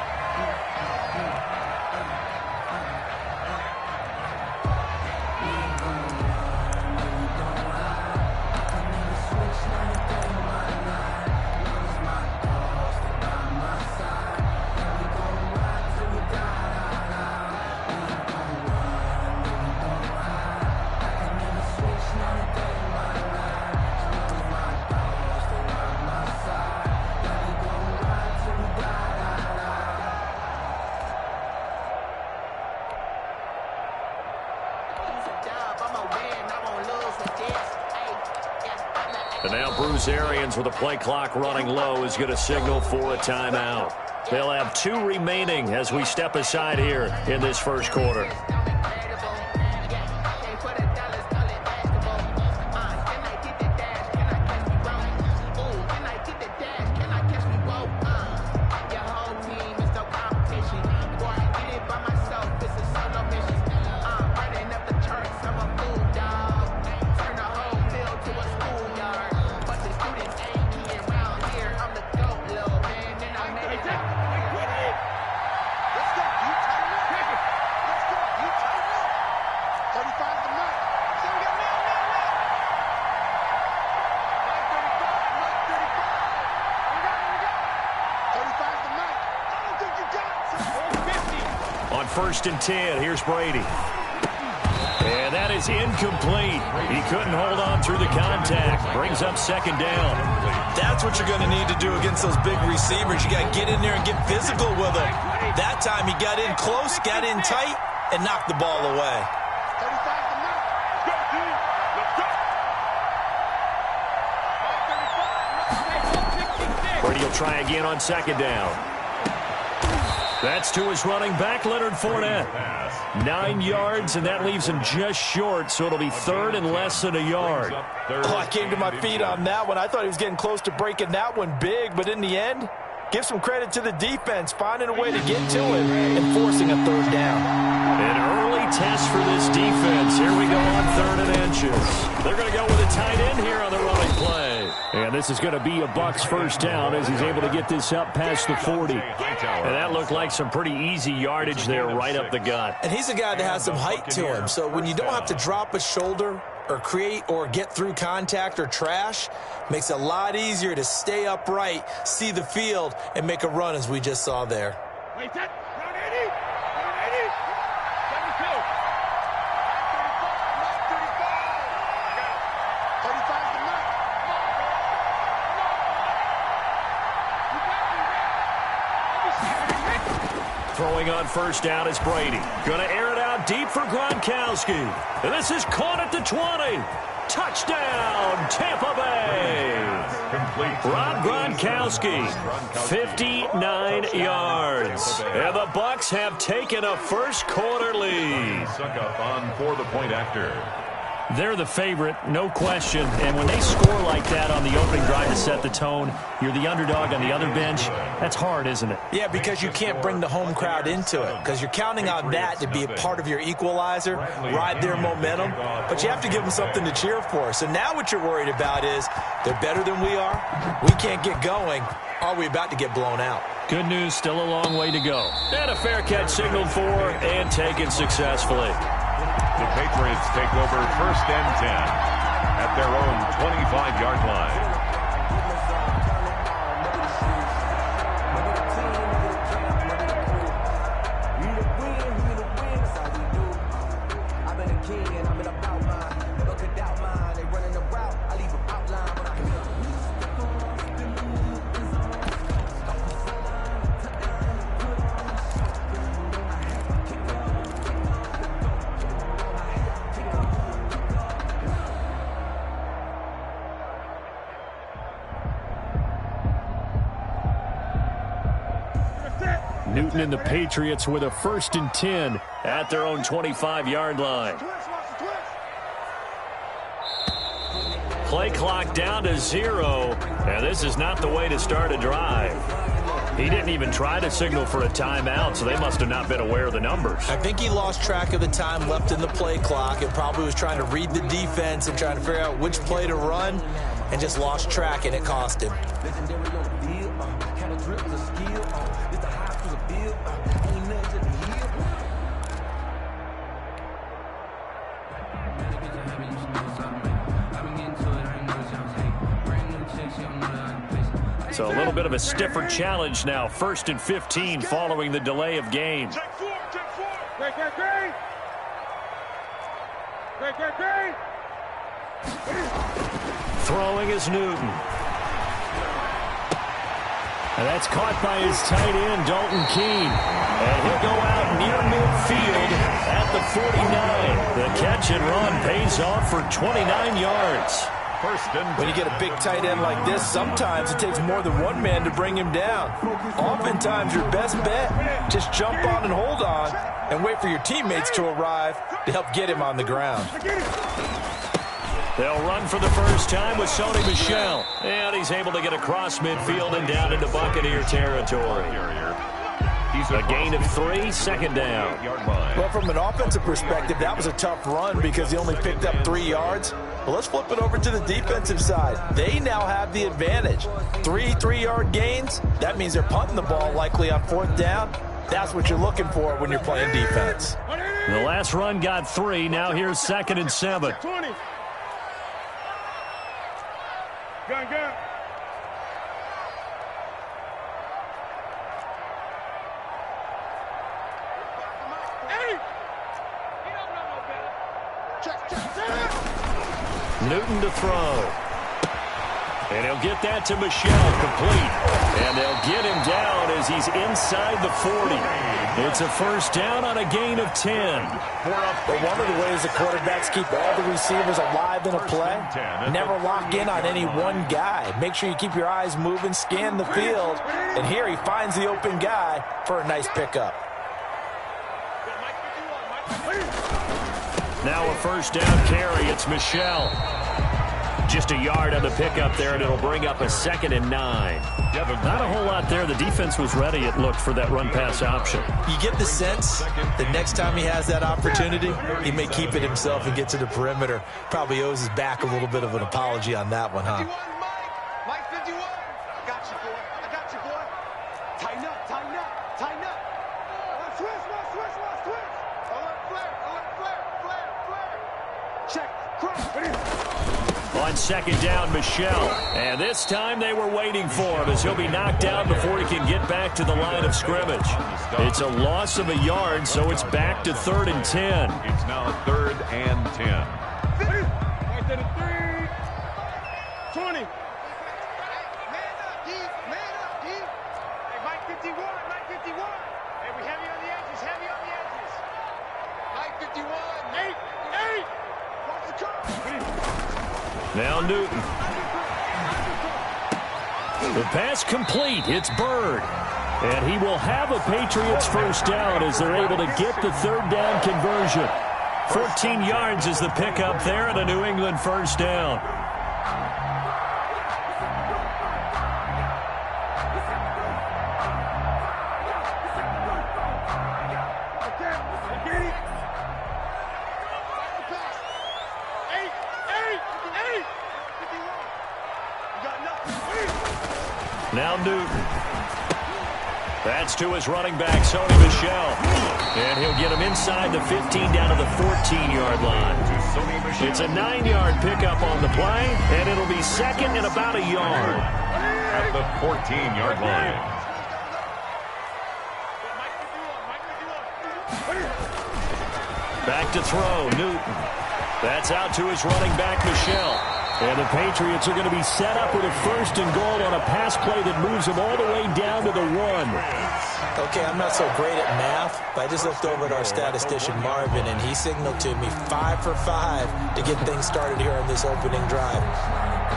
And now Bruce Arians, with the play clock running low, is going to signal for a timeout. They'll have 2 remaining as we step aside here in this first quarter. First and 10. Here's Brady. And that is incomplete. He couldn't hold on through the contact. Brings up second down. That's what you're going to need to do against those big receivers. You got to get in there and get physical with them. That time he got in close, got in tight, and knocked the ball away. Brady will try again on second down. That's to his running back, Leonard Fournette. 9 yards, and that leaves him just short, so it'll be third and less than a yard. Oh, I came to my feet on that one. I thought he was getting close to breaking that one big, but in the end, give some credit to the defense, finding a way to get to it and forcing a third down. An early test for this defense. Here we go on 3rd and inches. They're going to go with a tight end here on the running play. And this is going to be a Bucs first down as he's able to get this up past the 40. And that looked like some pretty easy yardage there right up the gut. And he's a guy that has some height to him. So when you don't have to drop a shoulder or create or get through contact or trash, makes it a lot easier to stay upright, see the field, and make a run as we just saw there. Wait, that round 80, round 80, 72, 35 the mark. Throwing on first down is Brady. Going to air it out deep for Gronkowski. And this is caught at the 20. Touchdown, Tampa Bay. Rob Gronkowski, 59 yards. And the Bucs have taken a first quarter lead. Suck up on for the point after. They're the favorite, no question. And when they score like that on the opening drive to set the tone, you're the underdog on the other bench. That's hard, isn't it? Yeah, because you can't bring the home crowd into it, because you're counting on that to be a part of your equalizer, ride their momentum, but you have to give them something to cheer for. So now what you're worried about is they're better than we are. We can't get going. Are we about to get blown out? Good news, still a long way to go. And a fair catch signaled for and taken successfully. The Patriots take over 1st and 10 at their own 25-yard line. Newton and the Patriots with a 1st and 10 at their own 25-yard line. Play clock down to 0. And this is not the way to start a drive. He didn't even try to signal for a timeout, so they must have not been aware of the numbers. I think he lost track of the time left in the play clock and probably was trying to read the defense and trying to figure out which play to run and just lost track, and it cost him. So a little bit of a stiffer challenge now. 1st and 15 following the delay of game. Check four. Great. Throwing is Newton. And that's caught by his tight end, Dalton Keene. And he'll go out near midfield at the 49. The catch and run pays off for 29 yards. When you get a big tight end like this, sometimes it takes more than one man to bring him down. Oftentimes, your best bet, just jump on and hold on and wait for your teammates to arrive to help get him on the ground. They'll run for the first time with Sony Michel. And he's able to get across midfield and down into Buccaneer territory. A gain of 3, 2nd down. Well, from an offensive perspective, that was a tough run because he only picked up 3 yards. Well, let's flip it over to the defensive side. They now have the advantage. 3 3-yard gains. That means they're punting the ball likely on 4th down. That's what you're looking for when you're playing defense. The last run got 3. Now here's 2nd and 7. 20. Gun. Newton to throw. And he'll get that to Michel, complete. And they'll get him down as he's inside the 40. It's a 1st down on a gain of 10. But one of the ways the quarterbacks keep all the receivers alive in a play, never lock in on any one guy. Make sure you keep your eyes moving, scan the field. And here he finds the open guy for a nice pickup. Now a 1st down carry. It's Michel. Just a yard on the pickup there, and it'll bring up a 2nd and 9. Not a whole lot there. The defense was ready, it looked, for that run-pass option. You get the sense that next time he has that opportunity, he may keep it himself and get to the perimeter. Probably owes his back a little bit of an apology on that one, huh? Mike 51. I got you, boy. Tighten up. Switch. Alert, flare. Check. On 2nd down, Michel. And this time they were waiting for him as he'll be knocked down before he can get back to the line of scrimmage. It's a loss of a yard, so it's back to 3rd and 10. It's now 3rd and 10. Right there to 3. 20. Man up, D. Hey, Mike 51. Hey, we heavy on the edges. Mike 51. 8. Watch the curve. Now Newton. The pass complete. It's Bird. And he will have a Patriots 1st down as they're able to get the 3rd down conversion. 14 yards is the pickup there, and a New England first down. Now Newton. That's to his running back, Sony Michel. And he'll get him inside the 15 down to the 14-yard line. It's a 9-yard pickup on the play, and it'll be second and about a yard. At the 14-yard line. Back to throw, Newton. That's out to his running back, Michel. And the Patriots are going to be set up with a first and goal on a pass play that moves them all the way down to the 1. Okay, I'm not so great at math, but I just looked over at our statistician, Marvin, and he signaled to me 5 for 5 to get things started here on this opening drive.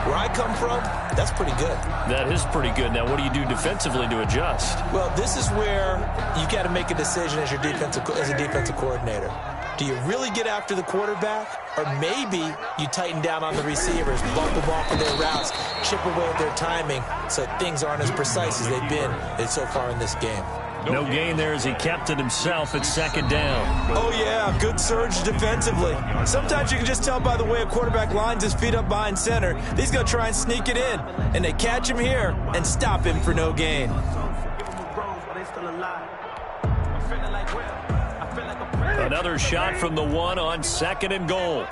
Where I come from, that's pretty good. That is pretty good. Now, what do you do defensively to adjust? Well, this is where you got to make a decision as a defensive coordinator. Do you really get after the quarterback? Or maybe you tighten down on the receivers, bump them off of their routes, chip away at their timing so things aren't as precise as they've been so far in this game. No gain there as he kept it himself at second down. Oh, yeah, good surge defensively. Sometimes you can just tell by the way a quarterback lines his feet up behind center. He's going to try and sneak it in, and they catch him here and stop him for no gain. Another shot from the 1 on second and goal.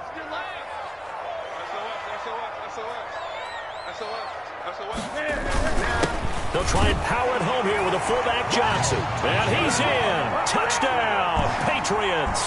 They'll try and power it home here with a fullback Johnson. And he's in. Touchdown, Patriots.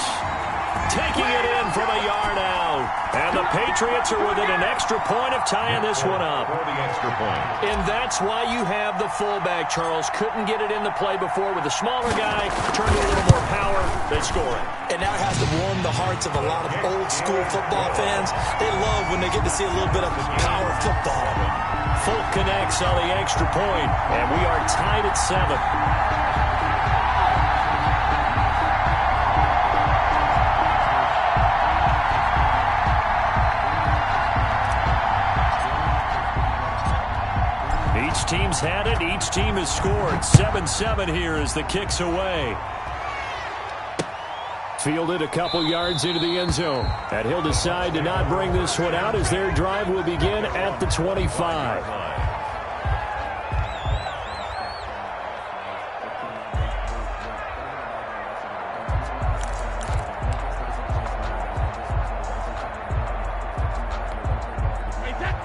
Taking it in from a yard out. And the Patriots are within an extra point of tying this one up. For the extra point. And that's why you have the fullback, Charles. Couldn't get it in the play before with the smaller guy. Turned to a little more power. They score it. And that has to warm the hearts of a lot of old-school football fans. They love when they get to see a little bit of power football. Folk connects on the extra point, and we are tied at 7. Each team's had it. Each team has scored. 7-7 here as the kick's away. Fielded a couple yards into the end zone. And he'll decide to not bring this one out as their drive will begin at the 25.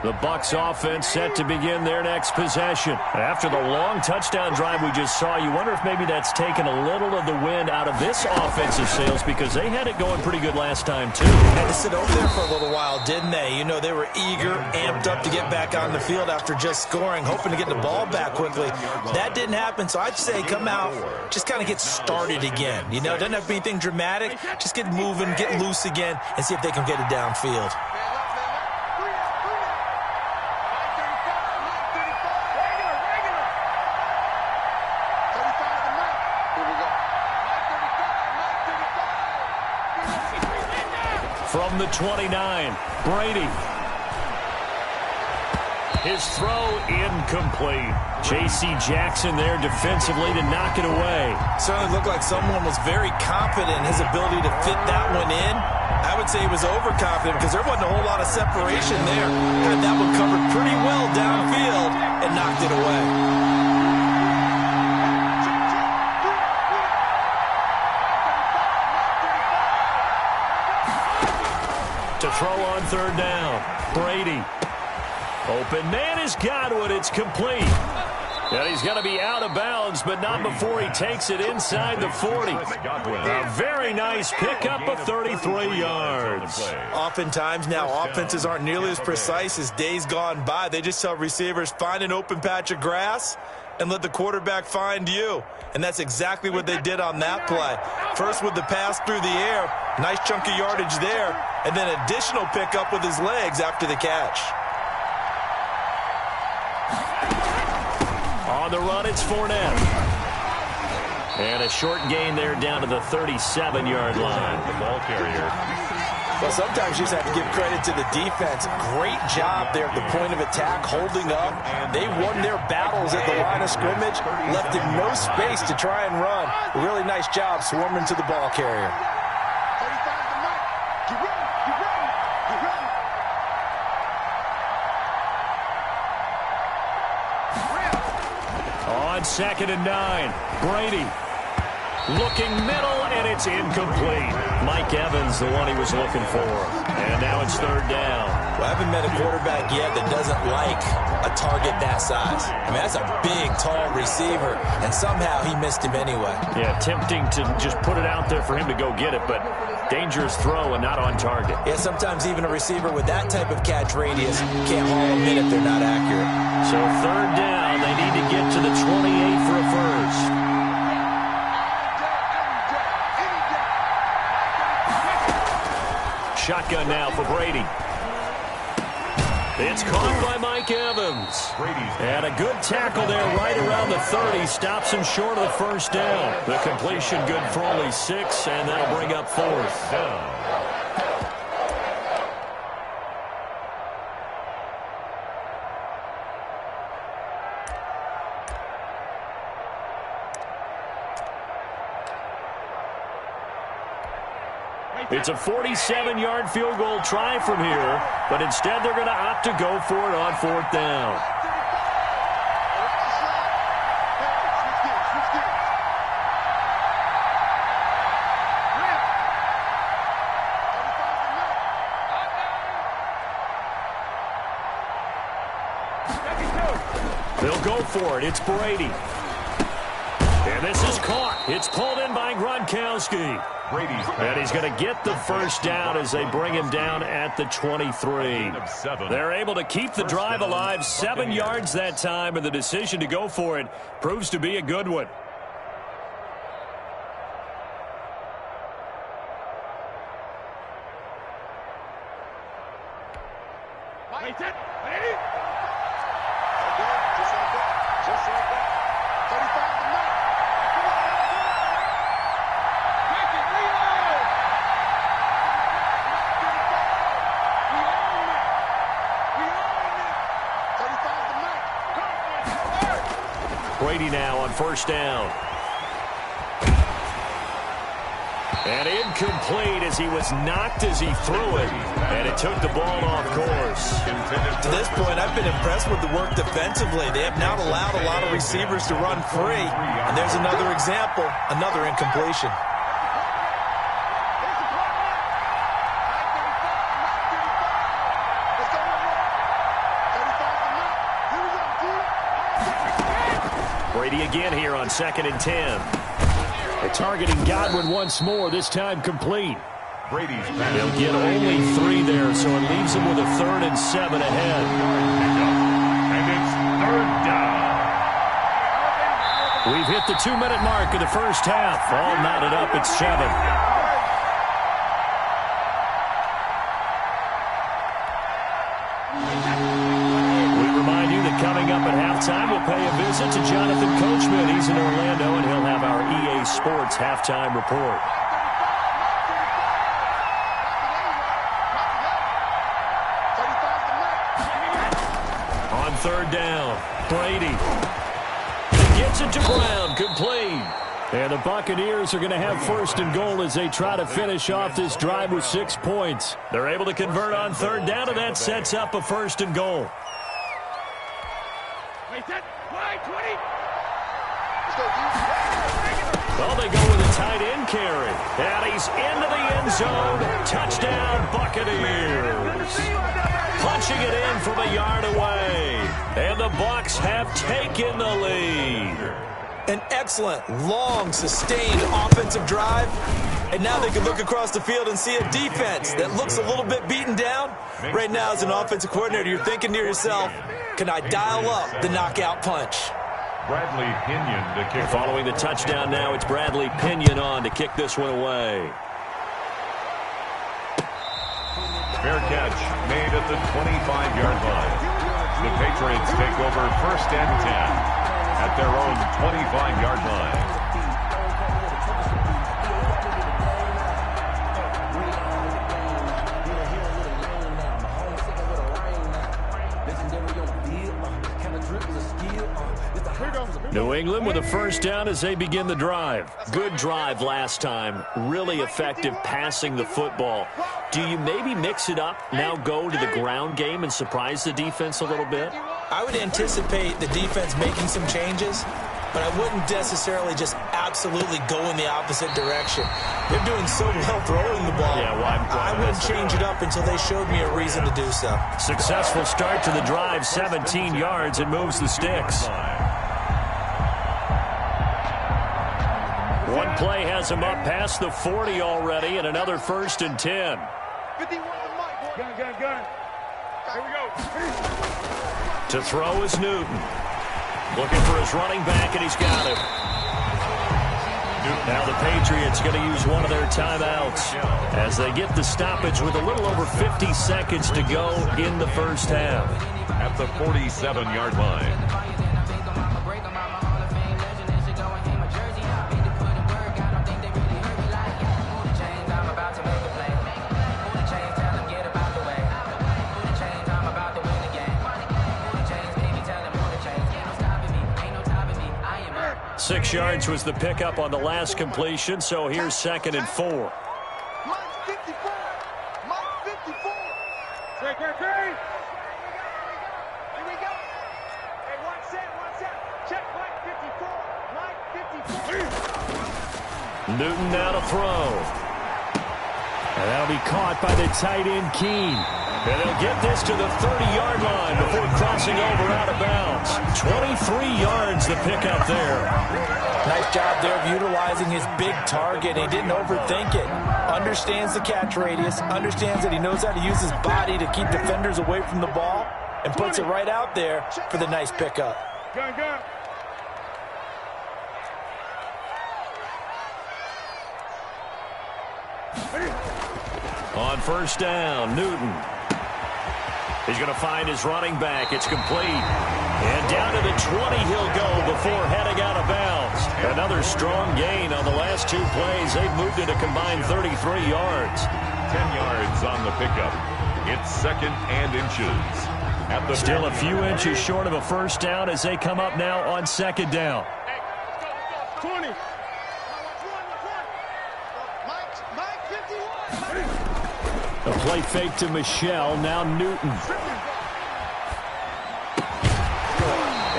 The Bucs offense set to begin their next possession. After the long touchdown drive we just saw, you wonder if maybe that's taken a little of the wind out of this offensive sails because they had it going pretty good last time, too. Had to sit over there for a little while, didn't they? You know, they were eager, amped up to get back on the field after just scoring, hoping to get the ball back quickly. That didn't happen, so I'd say come out, just kind of get started again. You know, it doesn't have to be anything dramatic. Just get moving, get loose again, and see if they can get it downfield. From the 29, Brady. His throw incomplete. J.C. Jackson there defensively to knock it away. Certainly looked like someone was very confident in his ability to fit that one in. I would say he was overconfident because there wasn't a whole lot of separation there. Had that one covered pretty well downfield and knocked it away. To throw on third down. Brady. Open man has got one. It's complete. And he's going to be out of bounds, but not before he takes it inside the 40. A very nice pickup of 33 yards. Oftentimes now offenses aren't nearly as precise as days gone by. They just tell receivers, find an open patch of grass and let the quarterback find you. And that's exactly what they did on that play. First with the pass through the air, nice chunk of yardage there, and then additional pickup with his legs after the catch. On the run, it's Fournette. And a short gain there down to the 37-yard line. The ball carrier. Well, sometimes you just have to give credit to the defense. Great job there at the point of attack, holding up. They won their battles at the line of scrimmage, left in no space to try and run. A really nice job swarming to the ball carrier. On 2nd and 9, Brady looking middle, and it's incomplete. Mike Evans, the one he was looking for. And now it's 3rd down. Well, I haven't met a quarterback yet that doesn't like a target that size. I mean, that's a big, tall receiver, and somehow he missed him anyway. Yeah, tempting to just put it out there for him to go get it, but dangerous throw and not on target. Yeah, sometimes even a receiver with that type of catch radius can't haul them in if they're not accurate. So 3rd down, they need to get to the 28 for a first. Shotgun now for Brady. It's caught by Mike Evans. And a good tackle there right around the 30. Stops him short of the 1st down. The completion good for only 6, and that'll bring up 4th down. It's a 47-yard field goal try from here, but instead they're going to opt to go for it on 4th down. They'll go for it. It's Brady. And this is caught. It's pulled in by Gronkowski. And he's going to get the 1st down as they bring him down at the 23. They're able to keep the drive alive, 7 yards that time, and the decision to go for it proves to be a good one. Brady now on 1st down. And incomplete as he was knocked as he threw it. And it took the ball off course. To this point, I've been impressed with the work defensively. They have not allowed a lot of receivers to run free. And there's another example, another incompletion. Brady again here on 2nd and 10. They're targeting Godwin once more, this time complete. They'll get only 3 there, so it leaves them with a 3rd and 7 ahead. And it's 3rd down. We've hit the 2-minute mark of the 1st half. All knotted up at 7. Coming up at halftime, we'll pay a visit to Jonathan Coachman. He's in Orlando, and he'll have our EA Sports halftime report. On 3rd down, Brady gets it to Brown, complete. And the Buccaneers are going to have 1st and goal as they try to finish off this drive with 6 points. They're able to convert on 3rd down, and that sets up a 1st and goal. Well, they go with a tight end carry. And he's into the end zone. Touchdown, Buccaneers. Punching it in from a yard away. And the Bucs have taken the lead. An excellent, long, sustained offensive drive. And now they can look across the field and see a defense that looks a little bit beaten down. Right now, as an offensive coordinator, you're thinking to yourself, can I dial up the knockout punch? Bradley Pinion to kick. Following the touchdown now, it's Bradley Pinion on to kick this one away. Fair catch made at the 25-yard line. The Patriots take over 1st and 10 at their own 25-yard line. New England with a first down as they begin the drive. Good drive last time. Really effective passing the football. Do you maybe mix it up, now go to the ground game and surprise the defense a little bit? I would anticipate the defense making some changes, but I wouldn't necessarily just absolutely go in the opposite direction. They're doing so well throwing the ball. Yeah, why I wouldn't change it up until they showed me a reason to do so. Successful start to the drive, 17 yards, and moves the sticks. One play has him up past the 40 already, and another 1st and 10. 51 to Mike. Gun. Here we go. To throw is Newton. Looking for his running back, and he's got him. Now the Patriots going to use one of their timeouts as they get the stoppage with a little over 50 seconds to go in the first half. At the 47-yard line. Six yards was the pickup on the last completion, so here's 2nd and 4. Mike 54. Mike 54. Great. Here we go. Hey, one set. Check Mike 54. Mike 54. Newton now to throw. And that'll be caught by the tight end, Keene. And they'll get this to the 30-yard line before crossing over out of bounds. 23 yards the pickup there. Nice job there of utilizing his big target. He didn't overthink it. Understands the catch radius. Understands that he knows how to use his body to keep defenders away from the ball. And puts it right out there for the nice pickup. Gun. On first down, Newton. He's going to find his running back. It's complete. And down to the 20 he'll go before heading out of bounds. Another strong gain on the last 2 plays. They've moved it a combined 33 yards. 10 yards on the pickup. It's 2nd and inches. At the Still a few inches short of a first down as they come up now on 2nd down. 20. A play fake to Michelle, now Newton.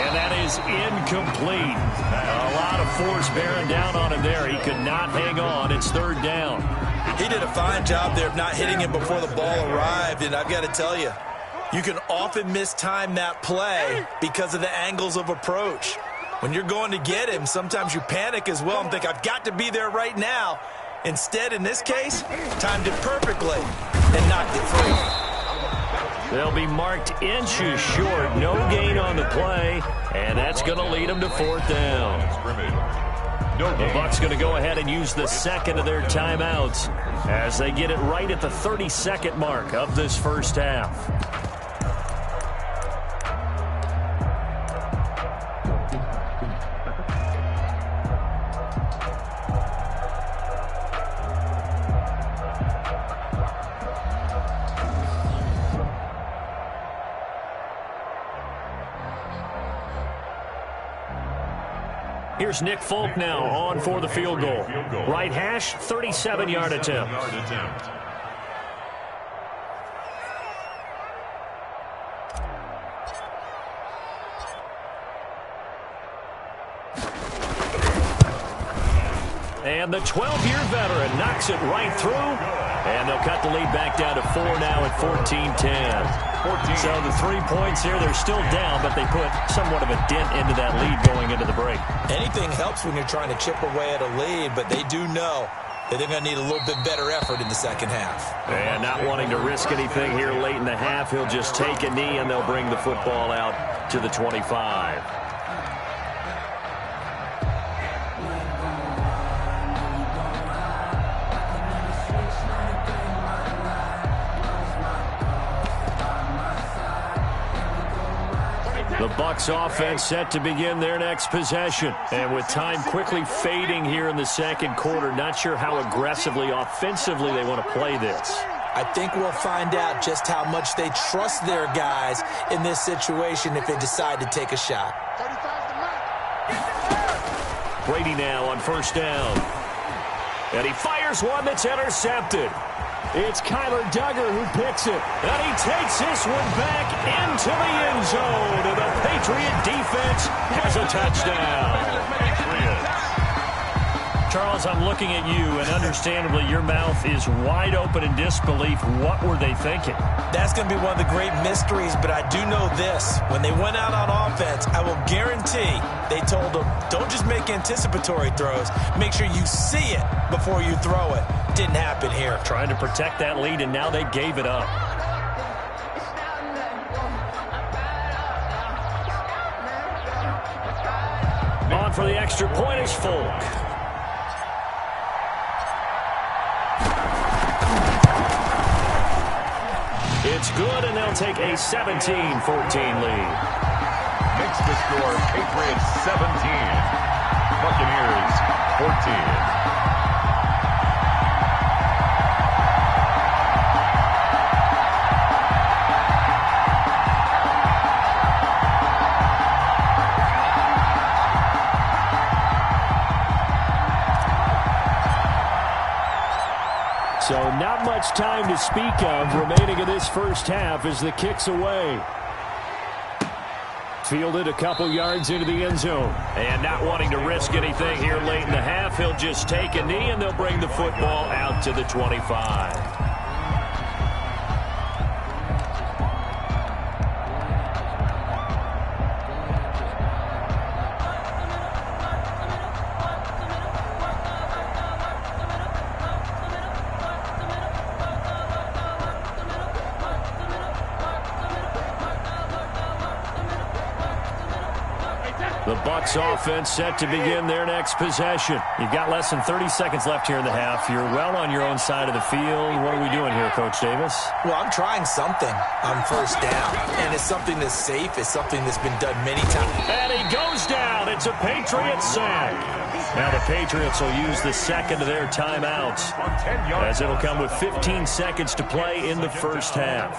And that is incomplete. A lot of force bearing down on him there. He could not hang on. It's 3rd down. He did a fine job there of not hitting him before the ball arrived, and I've got to tell you, you can often mistime that play because of the angles of approach. When you're going to get him, sometimes you panic as well and think, I've got to be there right now. Instead, in this case, timed it perfectly and knocked it free. They'll be marked inches short. No gain on the play, and that's going to lead them to 4th down. The Bucs going to go ahead and use the 2nd of their timeouts as they get it right at the 32nd mark of this first half. Here's Nick Folk now on for the field goal. Right hash, 37-yard attempt. And the 12-year veteran knocks it right through. And they'll cut the lead back down to 4 now at 14-10. So the 3 points here, they're still down, but they put somewhat of a dent into that lead going into the break. Anything helps when you're trying to chip away at a lead, but they do know that they're going to need a little bit better effort in the second half. And not wanting to risk anything here late in the half, he'll just take a knee, and they'll bring the football out to the 25. The Bucs offense set to begin their next possession. And with time quickly fading here in the second quarter, not sure how aggressively, offensively they want to play this. I think we'll find out just how much they trust their guys in this situation if they decide to take a shot. Brady now on first down. And he fires one that's intercepted. It's Kyler Duggar who picks it. And he takes this one back into the end zone. And the Patriot defense has a touchdown. Charles, I'm looking at you, and understandably your mouth is wide open in disbelief. What were they thinking? That's going to be one of the great mysteries, but I do know this. When they went out on offense, I will guarantee they told them, don't just make anticipatory throws. Make sure you see it before you throw it. Didn't happen here. Trying to protect that lead, and now they gave it up. On for the extra point is Folk. It's good, and they'll take a 17-14 lead. Makes the score Patriots 17, Buccaneers 14. So not much time to speak of remaining in this first half as the kick's away. Fielded a couple yards into the end zone. And not wanting to risk anything here late in the half, he'll just take a knee and they'll bring the football out to the 25. The Bucs offense set to begin their next possession. You've got less than 30 seconds left here in the half. You're well on your own side of the field. What are we doing here, Coach Davis? Well, I'm trying something on first down. And it's something that's safe. It's something that's been done many times. And he goes down. It's a Patriot sack. Now the Patriots will use the second of their timeouts, as it'll come with 15 seconds to play in the first half.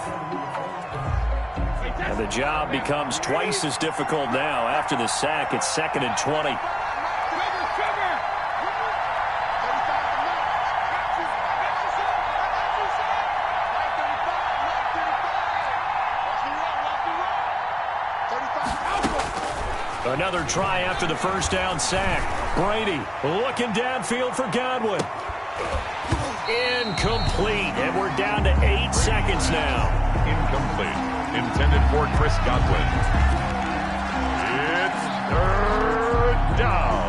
And the job becomes twice as difficult now. After the sack, it's 2nd and 20. Another try after the first down sack. Brady looking downfield for Godwin. Incomplete, and we're down to 8 seconds now. Incomplete. Intended for Chris Godwin. It's 3rd down.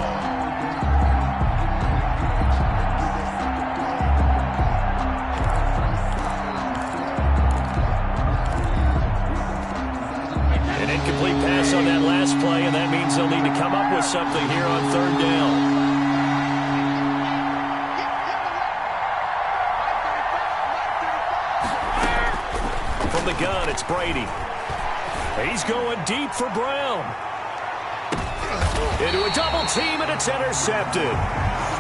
An incomplete pass on that last play, and that means they'll need to come up with something here on 3rd down. From the gun, it's Brady. He's going deep for Brown. Into a double team, and it's intercepted.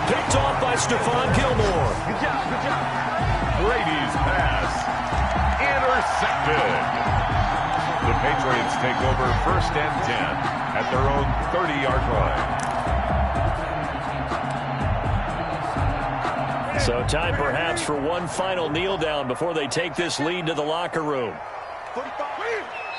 Picked off by Stephon Gilmore. Good job, good job. Brady's pass. Intercepted. The Patriots take over 1st and 10 at their own 30-yard line. So time perhaps for one final kneel down before they take this lead to the locker room.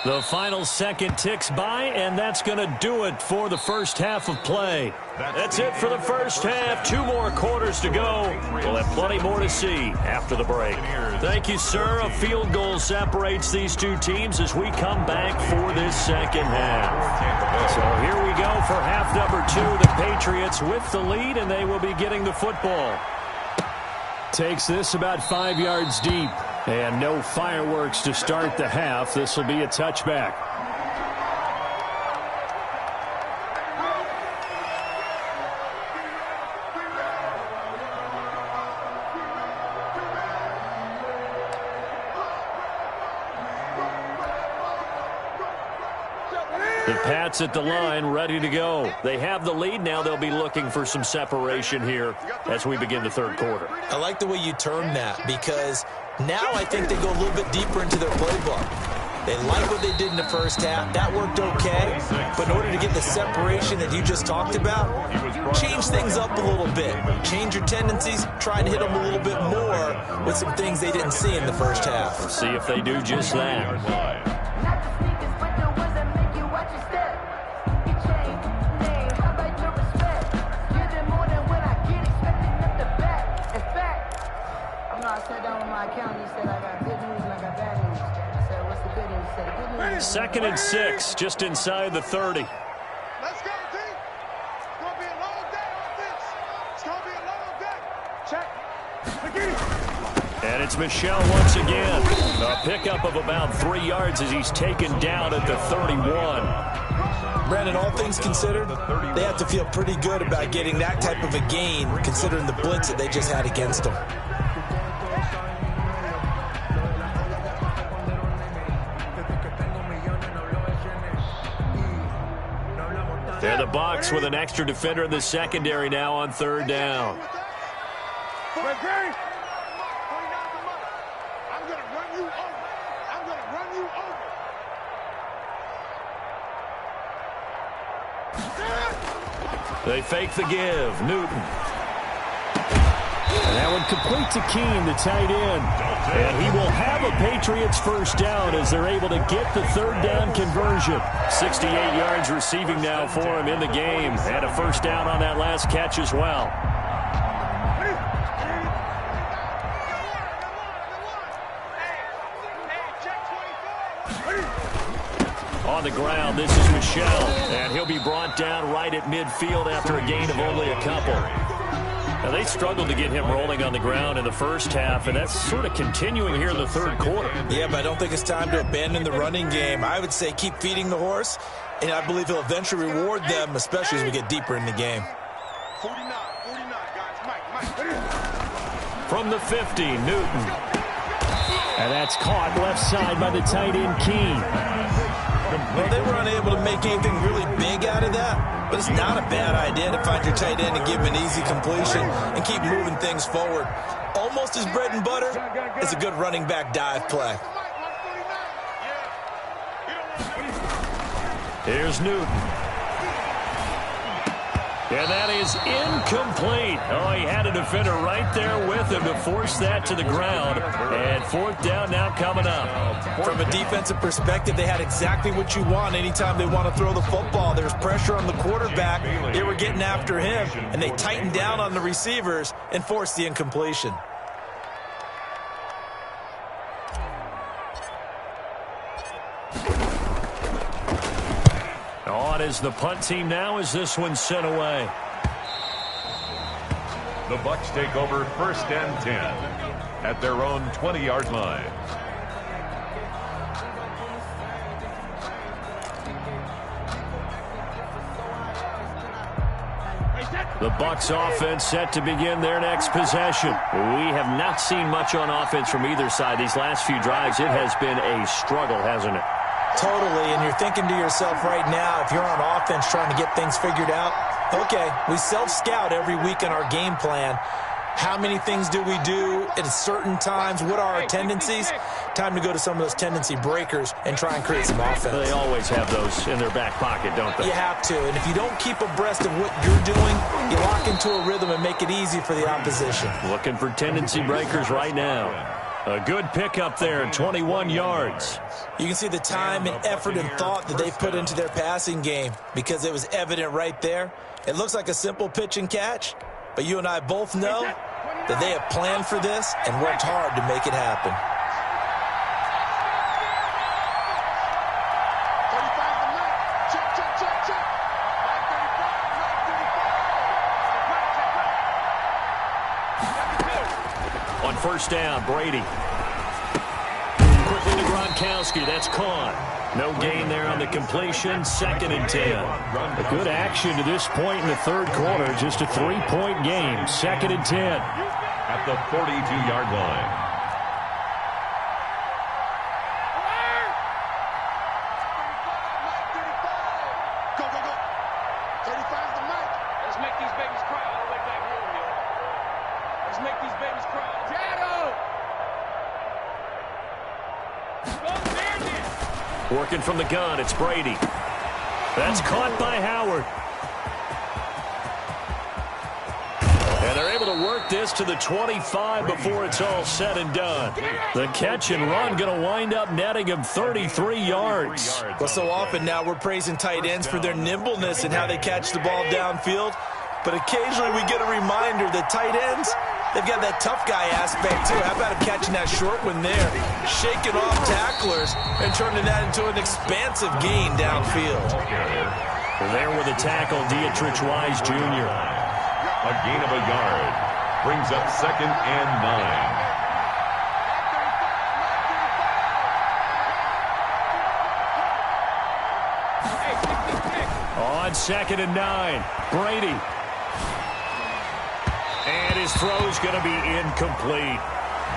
The final second ticks by, and that's going to do it for the first half of play. That's it for the first half. 2 more quarters to go. We'll have plenty more to see after the break. Thank you, sir. A field goal separates these two teams as we come back for this second half. So here we go for half number 2. The Patriots with the lead, and they will be getting the football. Takes this about 5 yards deep. And no fireworks to start the half. This will be a touchback. The Pats at the line, ready to go. They have the lead now. They'll be looking for some separation here as we begin the 3rd quarter. I like the way you term that, because now I think they go a little bit deeper into their playbook. They like what they did in the first half. That worked okay. But in order to get the separation that you just talked about, change things up a little bit. Change your tendencies. Try and hit them a little bit more with some things they didn't see in the first half. We'll see if they do just that. Second and 6, just inside the 30. Let's go, team. It's going to be a long day on this. It's going to be a long day. Check. And it's Michel once again. A pickup of about 3 yards as he's taken down at the 31. Brandon, all things considered, they have to feel pretty good about getting that type of a gain, considering the blitz that they just had against them. They're the Bucs with an extra defender in the secondary now on third down. I'm going to run you over. I'm going to run you over. They fake the give. Newton. And that one complete to Keene, the tight end. And he will have a Patriots first down as they're able to get the third down conversion. 68 yards receiving now for him in the game. And a first down on that last catch as well. On the ground, this is Michel. And he'll be brought down right at midfield after a gain of only a couple. Now, they struggled to get him rolling on the ground in the first half, and that's sort of continuing here in the third quarter. Yeah, but I don't think it's time to abandon the running game. I would say keep feeding the horse, and I believe he'll eventually reward them, especially as we get deeper in the game. 49, guys. Mike. From the 50, Newton. And that's caught left side by the tight end, Keene. Well, they were unable to make anything really big out of that, but it's not a bad idea to find your tight end and give him an easy completion and keep moving things forward. Almost as bread and butter as a good running back dive play. Here's Newton. And that is incomplete. Oh, he had a defender right there with him to force that to the ground. And fourth down now coming up. From a defensive perspective, they had exactly what you want anytime they want to throw the football. There's pressure on the quarterback. They were getting after him, and they tightened down on the receivers and forced the incompletion. On is the punt team now as this one's sent away. The Bucs take over first and 10 at their own 20-yard line. The Bucs offense set to begin their next possession. We have not seen much on offense from either side these last few drives. It has been a struggle, hasn't it? Totally, and you're thinking to yourself right now, if you're on offense trying to get things figured out, okay, we self-scout every week in our game plan. How many things do we do at certain times? What are our tendencies? Time to go to some of those tendency breakers and try and create some offense. They always have those in their back pocket, don't they? You have to, and if you don't keep abreast of what you're doing, you lock into a rhythm and make it easy for the opposition. Looking for tendency breakers right now. A good pickup there, 21 yards. You can see the time and effort and thought that they put into their passing game because it was evident right there. It looks like a simple pitch and catch, but you and I both know that they have planned for this and worked hard to make it happen. On first down, Brady. Quickly to Gronkowski. That's caught. No gain there on the completion. Second and 10. A good action to this point in the third quarter. Just a 3-point game. Second and 10. At the 42-yard line. Go, go, go. 35's the mic. Let's make these babies cry all the way back home, yo. Let's make these babies cry. Shadow! Go, Bandit! Working from the gun, it's Brady. That's caught by Howard. And they're able to work this to the 25 before it's all said and done. The catch and run going to wind up netting him 33 yards. Well, so often now we're praising tight ends for their nimbleness and how they catch the ball downfield. But occasionally we get a reminder that tight ends, they've got that tough guy aspect too. How about him catching that short one there, shaking off tacklers, and turning that into an expansive gain downfield. There with a tackle, Dietrich Wise Jr. A gain of a yard brings up 2nd and 9. On 2nd and 9, Brady. And his throw's going to be incomplete.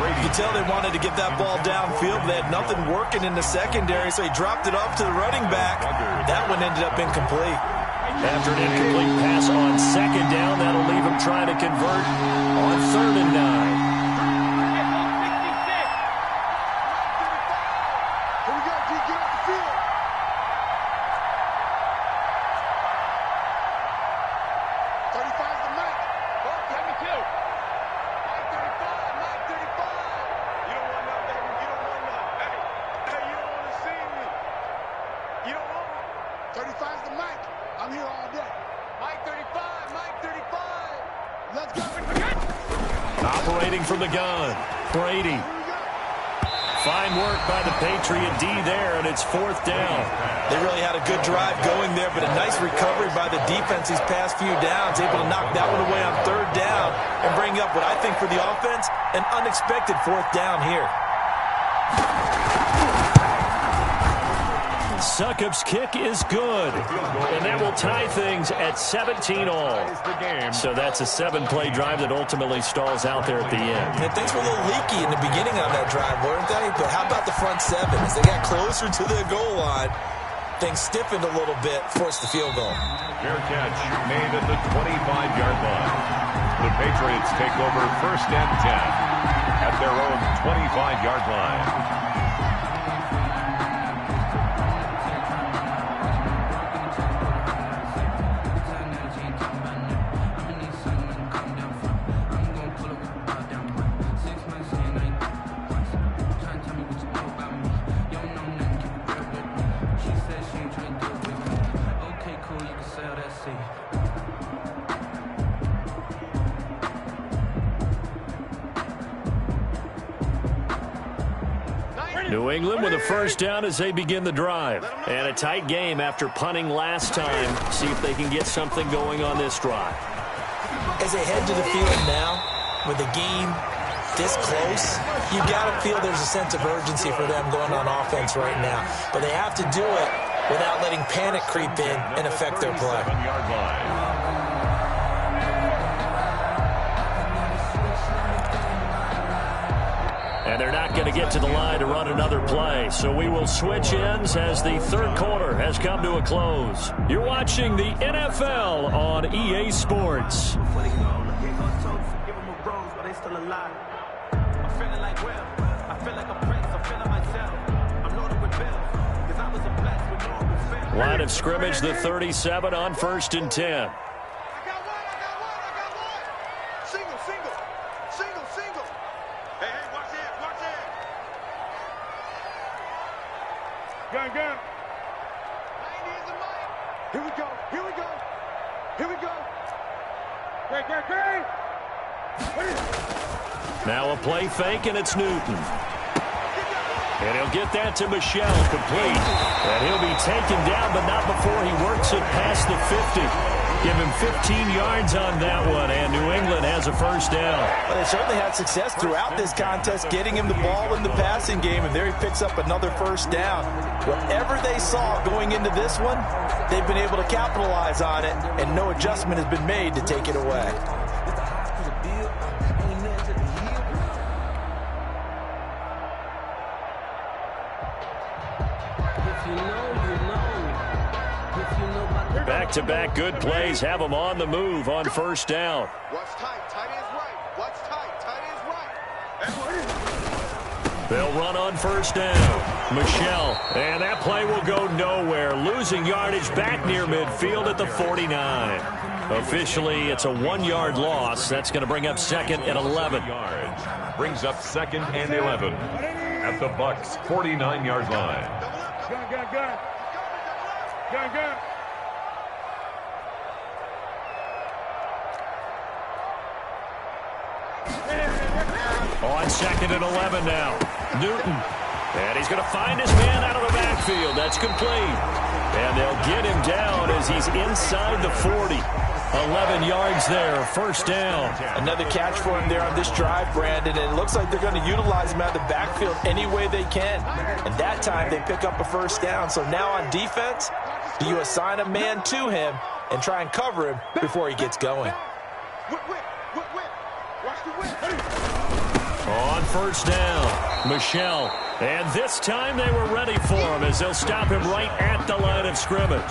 You can tell they wanted to get that ball downfield, but they had nothing working in the secondary, so he dropped it off to the running back. That one ended up incomplete. After an incomplete pass on 2nd down, that'll leave him trying to convert on 3rd and 9. Operating from the gun, Brady. Fine work by the Patriot D there, and it's 4th down. They really had a good drive going there, but a nice recovery by the defense these past few downs, able to knock that one away on 3rd down and bring up what I think for the offense, an unexpected 4th down here. Succop's kick is good, and that will tie things at 17 all. So that's a 7-play drive that ultimately stalls out there at the end. And things were a little leaky in the beginning on that drive, weren't they? But how about the front 7? As they got closer to the goal line, things stiffened a little bit, forced the field goal. Fair catch made at the 25-yard line. The Patriots take over 1st and 10 at their own 25-yard line. New England with a 1st down as they begin the drive. And a tight game after punting last time. See if they can get something going on this drive. As they head to the field now, with the game this close, you've got to feel there's a sense of urgency for them going on offense right now. But they have to do it without letting panic creep in and affect their play. And they're not going to get to the line to run another play. So we will switch ends as the 3rd quarter has come to a close. You're watching the NFL on EA Sports. Line of scrimmage, the 37 on 1st and 10. Gun. Here we go. Great. Now a play fake, and it's Newton. And he'll get that to Michel, complete. And he'll be taken down, but not before he works it past the 50. Give him 15 yards on that one, and New England has a 1st down. Well, they certainly had success throughout this contest, getting him the ball in the passing game, and there he picks up another 1st down. Whatever they saw going into this one, they've been able to capitalize on it, and no adjustment has been made to take it away. Back-to-back good plays have them on the move on 1st down. What's tight? Tight end's right. What's tight? Tight end's right. They'll run on 1st down. Michelle, and that play will go nowhere. Losing yardage back near midfield at the 49. Officially, it's a 1-yard loss. That's going to bring up second and 11. Yards. Brings up second and 11 at the Bucs' 49-yard line. Gun. On second and 11 now. Newton. And he's going to find his man out of the backfield. That's complete. And they'll get him down as he's inside the 40. 11 yards there, first down. Another catch for him there on this drive, Brandon, and it looks like they're going to utilize him out of the backfield any way they can. And that time they pick up a first down. So now on defense, do you assign a man to him and try and cover him before he gets going? On first down, Michelle. And this time they were ready for him as they'll stop him right at the line of scrimmage.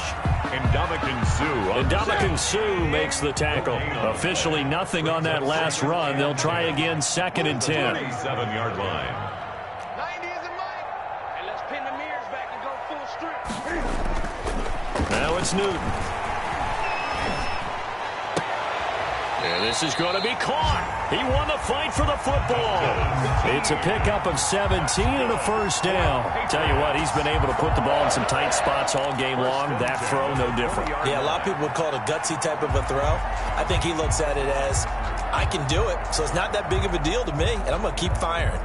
And Sue makes the tackle. Officially nothing on that last run. They'll try again, second and 10. 37-yard line. 90 is a mic. And let's pin the mirrors back and go full strip. Now it's Newton. And this is going to be caught. He won the fight for the football. It's a pickup of 17 and a first down. Tell you what, he's been able to put the ball in some tight spots all game long. That throw, no different. Yeah, a lot of people would call it a gutsy type of a throw. I think he looks at it as, I can do it, so it's not that big of a deal to me, and I'm going to keep firing.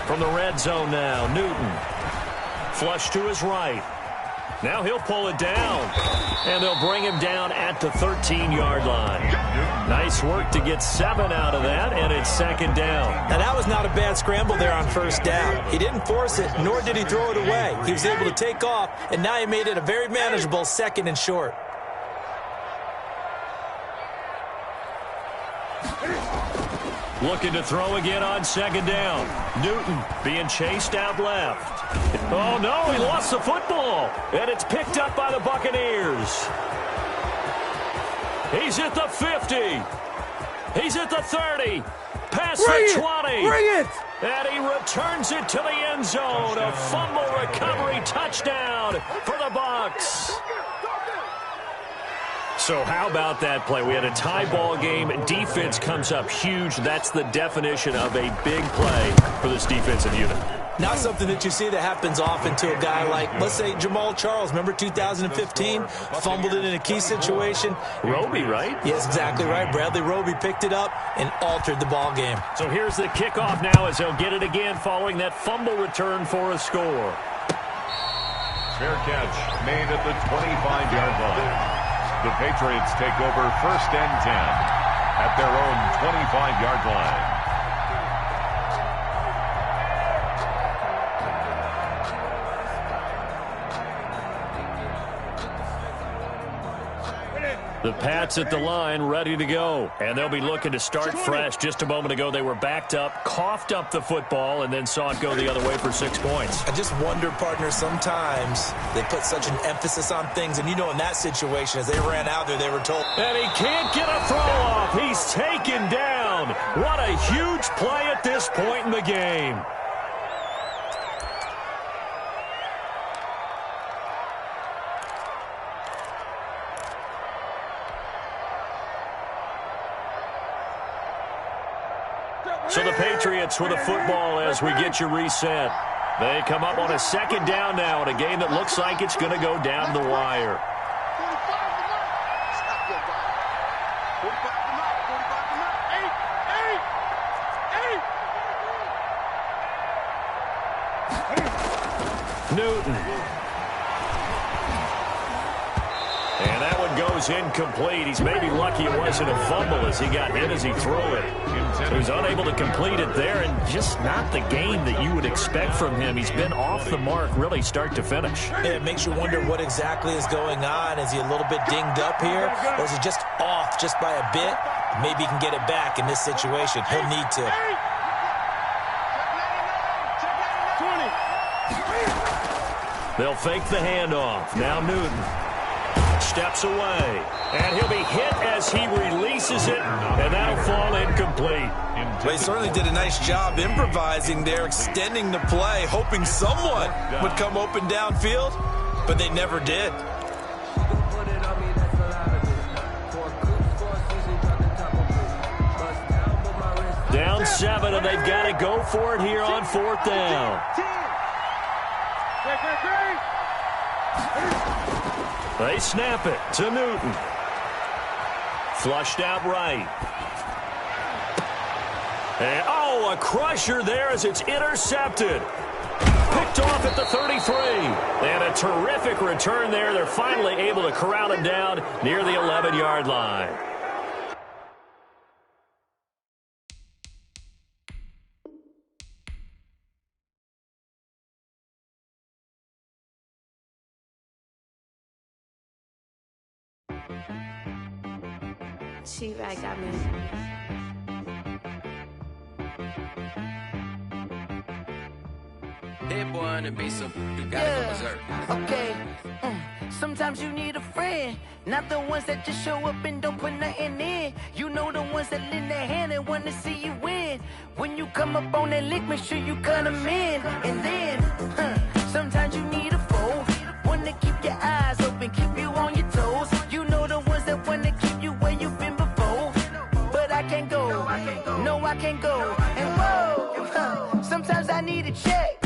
From the red zone now, Newton. Flush to his right. Now he'll pull it down. And they'll bring him down at the 13-yard line. Nice work to get 7 out of that, and it's second down. Now that was not a bad scramble there on first down. He didn't force it, nor did he throw it away. He was able to take off, and now he made it a very manageable second and short. Looking to throw again on second down. Newton being chased out left. Oh, no, he lost the football. And it's picked up by the Buccaneers. He's at the 50. He's at the 30. Past the 20. Bring it! And he returns it to the end zone. A fumble recovery touchdown for the Bucs. So how about that play? We had a tie ball game. Defense comes up huge. That's the definition of a big play for this defensive unit. Not something that you see that happens often to a guy like, let's say, Jamal Charles. Remember 2015? Fumbled it in a key situation. Roby, right? Yes, exactly right. Bradley Roby picked it up and altered the ball game. So here's the kickoff now as they'll get it again following that fumble return for a score. Fair catch made at the 25-yard line. The Patriots take over first and 10 at their own 25-yard line. The Pats at the line, ready to go. And they'll be looking to start fresh. Just a moment ago, they were backed up, coughed up the football, and then saw it go the other way for 6 points. I just wonder, partner, sometimes they put such an emphasis on things. And you know, in that situation, as they ran out there, they were told. And he can't get a throw off. He's taken down. What a huge play at this point in the game. So the Patriots with a football as we get you reset. They come up on a second down now in a game that looks like it's going to go down the wire. Newton. And that one goes incomplete. He's maybe lucky it wasn't a fumble as he got hit as he threw it. So he's unable to complete it there, and just not the game that you would expect from him. He's been off the mark really start to finish. Yeah, it makes you wonder what exactly is going on. Is he a little bit dinged up here, or is he just off just by a bit? Maybe he can get it back in this situation. He'll need to. They'll fake the handoff. Now Newton steps away, and he'll be hit as he releases it, and that'll fall incomplete. Well, he certainly did a nice job improvising there, extending the play, hoping someone would come open downfield, but they never did. Down 7, and they've got to go for it here on 4th down. They snap it to Newton. Flushed out right. And, oh, a crusher there as it's intercepted. Picked off at the 33. And a terrific return there. They're finally able to corral him down near the 11-yard line. T-Rag got me. That boy on the beat, so you gotta go berserk. Okay. Sometimes you need a friend, not the ones that just show up and don't put nothing in. You know the ones that lend their hand and want to see you win. When you come up on that lick, make sure you cut them in. And then, sometimes you need a foe, one to keep your eyes open, keep you on your toes. You know the ones that want to keep you where you've been before. But I can't go, no I can't go. And whoa, sometimes I need a check.